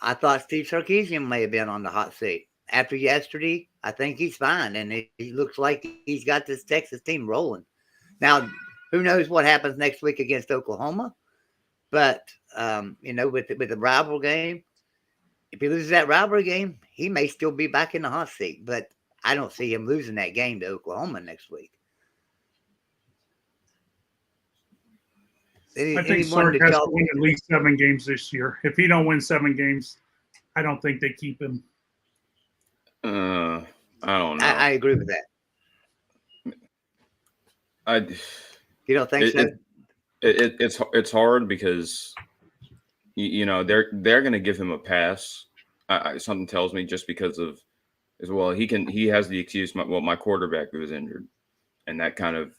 Speaker 1: I thought Steve Sarkisian may have been on the hot seat. after yesterday, I think he's fine, and he looks like he's got this Texas team rolling. Now, who knows what happens next week against Oklahoma? But with the rival game, if he loses that rivalry game, he may still be back in the hot seat. But I don't see him losing that game to Oklahoma next week.
Speaker 2: I think Sark has to win at least 7 games this year. If he don't win 7 games, I don't think they keep him.
Speaker 3: I don't know.
Speaker 1: I agree with that. You don't think so?
Speaker 3: It's hard because they're going to give him a pass. Something tells me just because of as well he has the excuse my quarterback was injured, and that kind of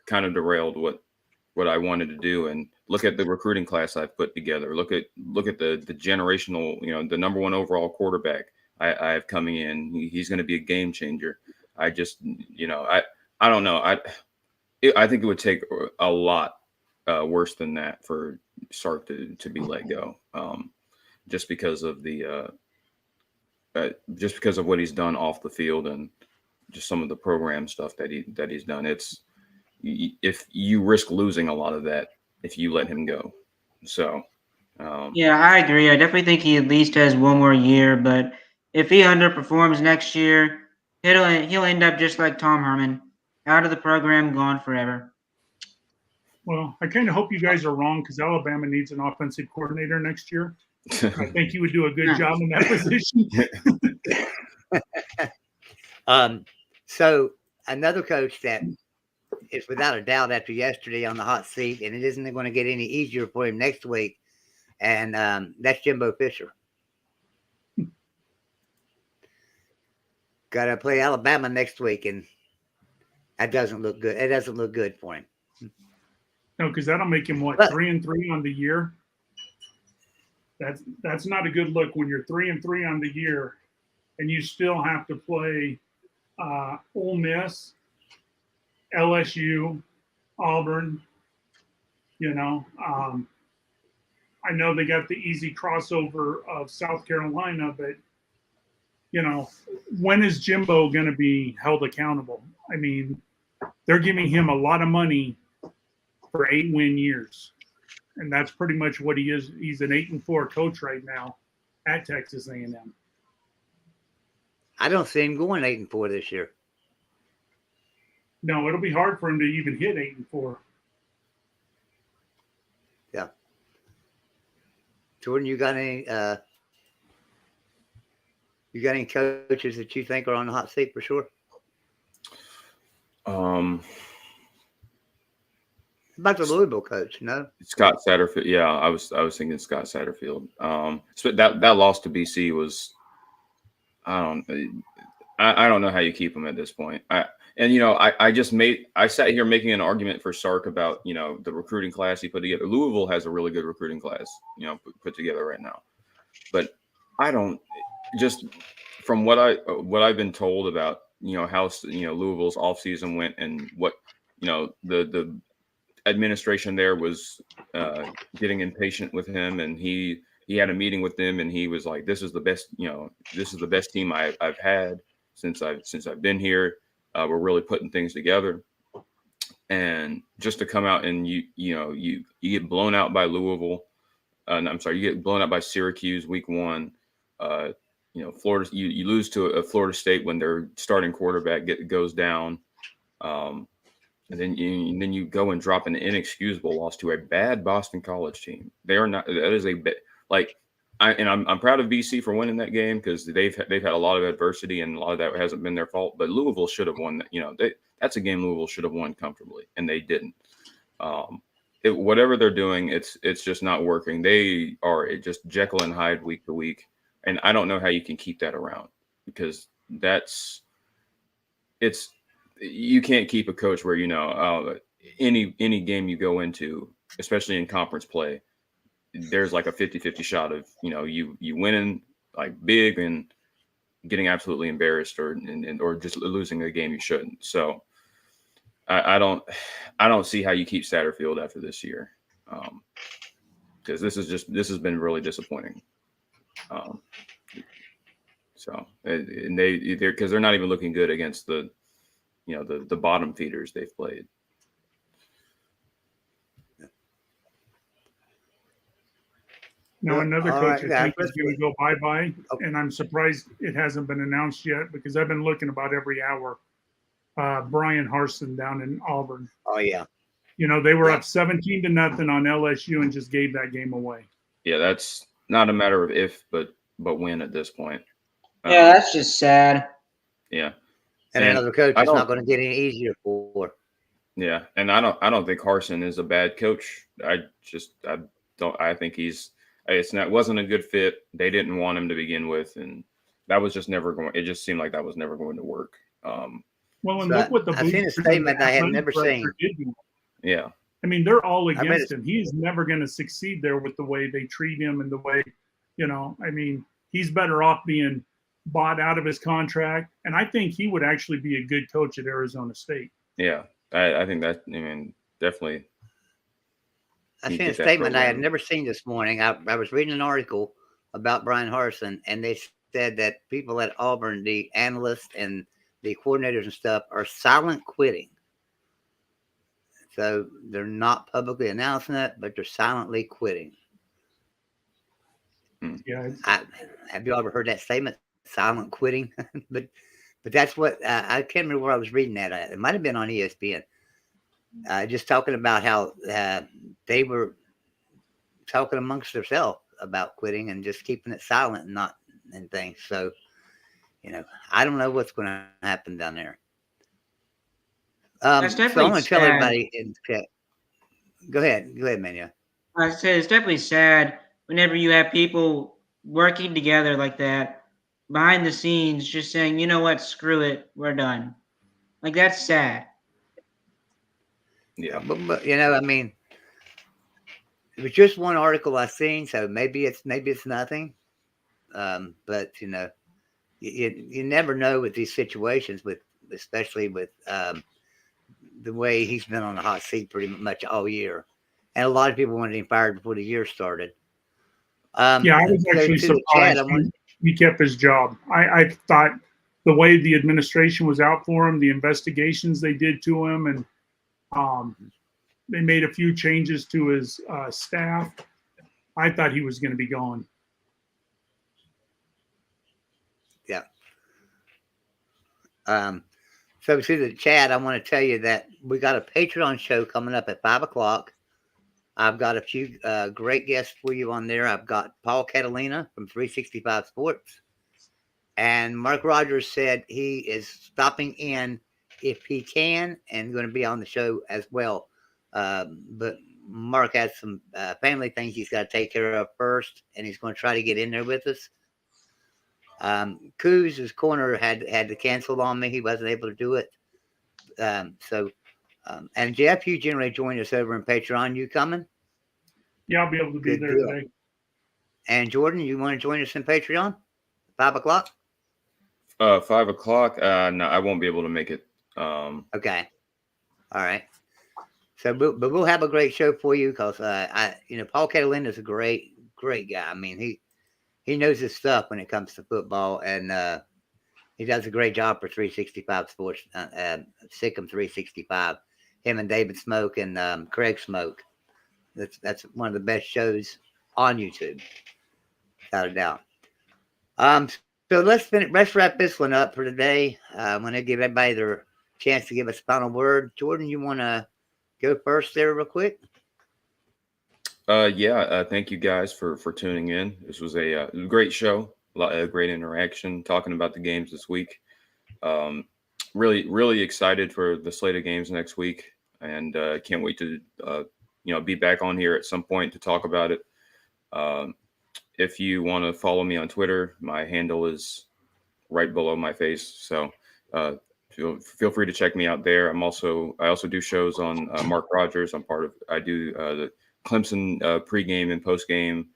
Speaker 3: derailed what I wanted to do. And look at the recruiting class I've put together. Look at the generational, the number 1 overall quarterback I have coming in. He's going to be a game changer. I just, I don't know. I think it would take a lot worse than that for Sark to be let go, just because of what he's done off the field and just some of the program stuff that he's done. If you risk losing a lot of that if you let him go. So,
Speaker 4: yeah, I agree. I definitely think he at least has 1 more year, but if he underperforms next year, he'll end up just like Tom Herman, out of the program, gone forever.
Speaker 2: Well, I kind of hope you guys are wrong because Alabama needs an offensive coordinator next year. I think he would do a good job in that position.
Speaker 1: So another coach that is without a doubt after yesterday on the hot seat, and it isn't going to get any easier for him next week, and that's Jimbo Fisher. Got to play Alabama next week, and that doesn't look good. It doesn't look good for him.
Speaker 2: No, because that'll make him 3-3 on the year. That's not a good look when you're 3-3 on the year, and you still have to play Ole Miss, LSU, Auburn. I know they got the easy crossover of South Carolina, but when is Jimbo going to be held accountable? I mean, they're giving him a lot of money for 8-win years, and that's pretty much what he is. He's an 8-4 coach right now at Texas A&M.
Speaker 1: I don't see him going 8-4 this year.
Speaker 2: No, it'll be hard for him to even hit 8-4.
Speaker 1: Yeah. Jordan, you got any coaches that you think are on the hot seat for sure? About the Louisville coach, no?
Speaker 3: Scott Satterfield. Yeah, I was thinking Scott Satterfield. So that loss to BC was, I don't know how you keep him at this point. I sat here making an argument for Sark about the recruiting class he put together. Louisville has a really good recruiting class put together right now, but I don't, just from what I've been told about how Louisville's offseason went and what the administration there was getting impatient with him, and he had a meeting with them and he was like, this is the best team I've had since I've been here. We're really putting things together, and just to come out and you get blown out by Louisville. You get blown out by Syracuse week 1. Florida, you lose to a Florida State when their starting quarterback goes down, and then you go and drop an inexcusable loss to a bad Boston College team. They are not. That is a bit like. I'm proud of BC for winning that game because they've had a lot of adversity and a lot of that hasn't been their fault. But Louisville should have won. That's a game Louisville should have won comfortably, and they didn't. Whatever they're doing, it's just not working. They are just Jekyll and Hyde week to week, and I don't know how you can keep that around because you can't keep a coach where any game you go into, especially in conference play, there's like a 50-50 shot of you winning like big and getting absolutely embarrassed or just losing a game you shouldn't. So I don't see how you keep Satterfield after this year, because this has been really disappointing. So and they're not even looking good against the bottom feeders they've played.
Speaker 2: Now another coach
Speaker 1: right,
Speaker 2: I think is going to go bye-bye, and I'm surprised it hasn't been announced yet because I've been looking about every hour. Brian Harsin down in Auburn.
Speaker 1: Oh yeah.
Speaker 2: They were up 17-0 on LSU and just gave that game away.
Speaker 3: Yeah, that's not a matter of if, but when at this point.
Speaker 4: Yeah, that's just sad.
Speaker 3: Yeah.
Speaker 1: And another coach is not going to get any easier for.
Speaker 3: Yeah, and I don't think Harsin is a bad coach. I think wasn't a good fit. They didn't want him to begin with, and that was just never going. It just seemed like that was never going to work.
Speaker 2: Look what the
Speaker 1: I've seen a statement I had never seen.
Speaker 3: Yeah,
Speaker 2: I mean, they're all against him. He's never going to succeed there with the way they treat him and the way, I mean, he's better off being bought out of his contract. And I think he would actually be a good coach at Arizona State.
Speaker 3: Yeah, I think that, definitely.
Speaker 1: I seen a statement I had never seen this morning. I was reading an article about Brian Harsin, and they said that people at Auburn, the analysts and the coordinators and stuff, are silent quitting. So they're not publicly announcing it, but they're silently quitting.
Speaker 2: Yeah.
Speaker 1: Have you ever heard that statement? Silent quitting? but that's what I can't remember where I was reading that. It might have been on ESPN. Just talking about how they were talking amongst themselves about quitting and just keeping it silent and things. So, I don't know what's going to happen down there. So I'm going to tell everybody in the chat. Go ahead, Mania.
Speaker 4: I said it's definitely sad whenever you have people working together like that behind the scenes, just saying, you know what, screw it, we're done. Like, that's sad.
Speaker 3: Yeah,
Speaker 1: but I mean, it was just one article I seen, so maybe it's nothing. But you never know with these situations, especially with the way he's been on the hot seat pretty much all year, and a lot of people wanted him fired before the year started.
Speaker 2: I was actually surprised he kept his job. I thought the way the administration was out for him, the investigations they did to him, and they made a few changes to his staff. I thought he was going to be gone.
Speaker 1: Yeah. So to the chat, I want to tell you that we got a Patreon show coming up at 5:00. I've got a few great guests for you on there. I've got Paul Catalina from 365 Sports. And Mark Rogers said he is stopping in if he can and going to be on the show as well. But Mark has some family things he's got to take care of first, and he's going to try to get in there with us. Coos' corner had to cancel on me. He wasn't able to do it. And Jeff, you generally join us over in Patreon. You coming?
Speaker 2: Yeah, I'll be able to be there today.
Speaker 1: And Jordan, you want to join us in Patreon? 5:00?
Speaker 3: 5:00. No, I won't be able to make it.
Speaker 1: Okay. All right. So, but we'll have a great show for you because Paul Catalina is a great guy. I mean, he knows his stuff when it comes to football, and he does a great job for 365 Sports, Sikkim 365. Him and David Smoke and Craig Smoke. That's one of the best shows on YouTube, without a doubt. So let's wrap this one up for today. I'm going to give everybody their chance to give us a final word. Jordan, you want to go first there real quick?
Speaker 3: Thank you guys for tuning in. This was a great show, a lot of great interaction, talking about the games this week. Really excited for the slate of games next week, and can't wait to be back on here at some point to talk about it. If you want to follow me on Twitter, my handle is right below my face, so feel free to check me out there. I also do shows on Mark Rogers. I do the Clemson pregame and postgame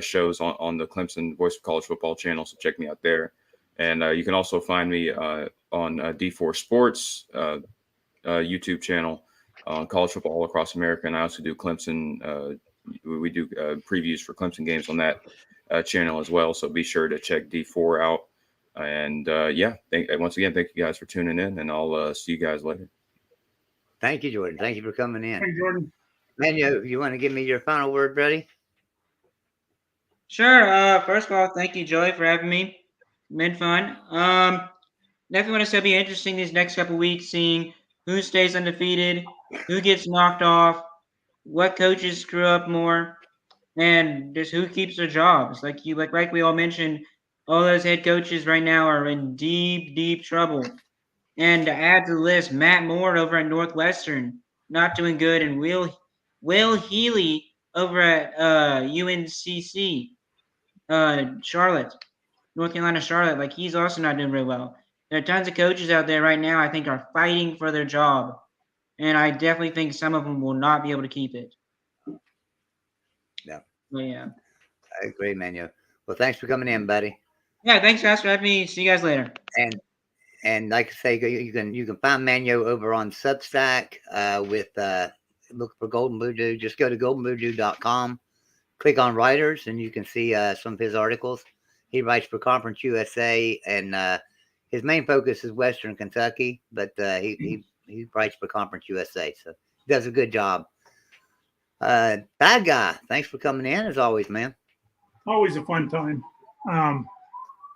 Speaker 3: shows on the Clemson Voice of College Football channel, so check me out there. And you can also find me on D4 Sports YouTube channel on college football all across America. And I also do Clemson. We do previews for Clemson games on that channel as well. So be sure to check D4 out. And once again, thank you guys for tuning in, and I'll see you guys later.
Speaker 1: Thank you, Jordan. Thank you for coming in.
Speaker 2: Hey, Jordan.
Speaker 1: Man, you want to give me your final word, buddy?
Speaker 4: Sure. First of all, thank you, Joey, for having me. Been fun. Definitely want to say it'll be interesting these next couple weeks, seeing who stays undefeated, who gets knocked off, what coaches screw up more, and just who keeps their jobs. Like we all mentioned, all those head coaches right now are in deep, deep trouble. And to add to the list, Matt Moore over at Northwestern, not doing good, and Will Healy over at UNCC, Charlotte, North Carolina, Charlotte. Like, he's also not doing very well. There are tons of coaches out there right now I think are fighting for their job, and I definitely think some of them will not be able to keep it.
Speaker 1: Yeah.
Speaker 4: But yeah.
Speaker 1: I agree, man. Well, thanks for coming in, buddy.
Speaker 4: Yeah, thanks guys for having me. See you guys later.
Speaker 1: And like I say, you can find Manyo over on Substack with look for Golden Voodoo. Just go to goldenvoodoo.com, click on writers, and you can see some of his articles. He writes for Conference USA, and his main focus is Western Kentucky, but he writes for Conference USA, so he does a good job. Bad Guy, thanks for coming in as always, man.
Speaker 2: Always a fun time.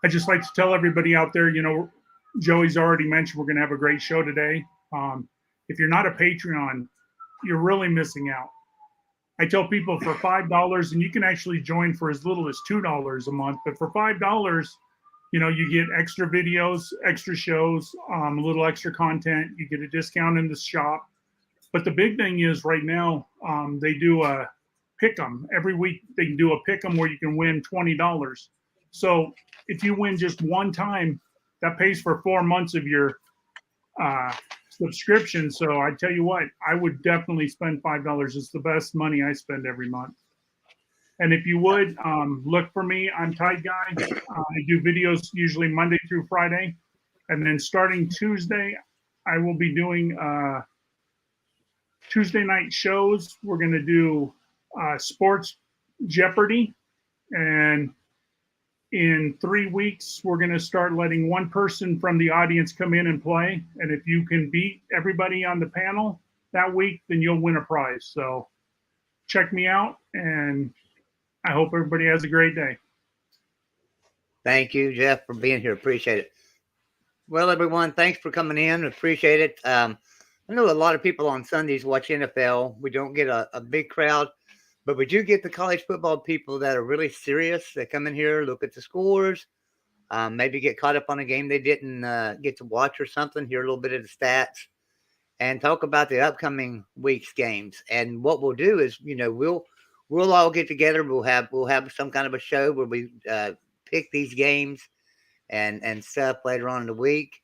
Speaker 2: I just like to tell everybody out there, Joey's already mentioned we're going to have a great show today. If you're not a Patreon, you're really missing out. I tell people for $5, and you can actually join for as little as $2 a month, but for $5, you get extra videos, extra shows, a little extra content. You get a discount in the shop. But the big thing is right now, they do a pick 'em. Every week they can do a pick 'em where you can win $20. So if you win just one time, that pays for 4 months of your subscription. So I tell you what, I would definitely spend $5. It's the best money I spend every month. And if you would, look for me. I'm Tide Guy. I do videos usually Monday through Friday. And then starting Tuesday, I will be doing Tuesday night shows. We're going to do Sports Jeopardy. And in 3 weeks, we're going to start letting one person from the audience come in and play. And if you can beat everybody on the panel that week, then you'll win a prize. So check me out, and I hope everybody has a great day.
Speaker 1: Thank you, Jeff, for being here. Appreciate it. Well, everyone, thanks for coming in. Appreciate it. I know a lot of people on Sundays watch NFL. We don't get a big crowd, but we do get the college football people that are really serious. They come in here, look at the scores, maybe get caught up on a game they didn't get to watch or something, hear a little bit of the stats, and talk about the upcoming week's games. And what we'll do is, we'll all get together. We'll have some kind of a show where we pick these games and stuff later on in the week.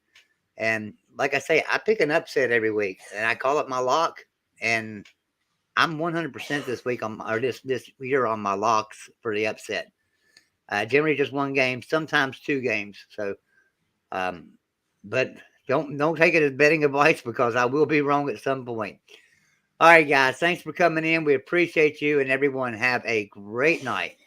Speaker 1: And like I say, I pick an upset every week, and I call it my lock. And I'm 100% this week this year on my locks for the upset. Generally just one game, sometimes 2 games. So, but don't take it as betting advice, because I will be wrong at some point. All right, guys, thanks for coming in. We appreciate you, and everyone have a great night.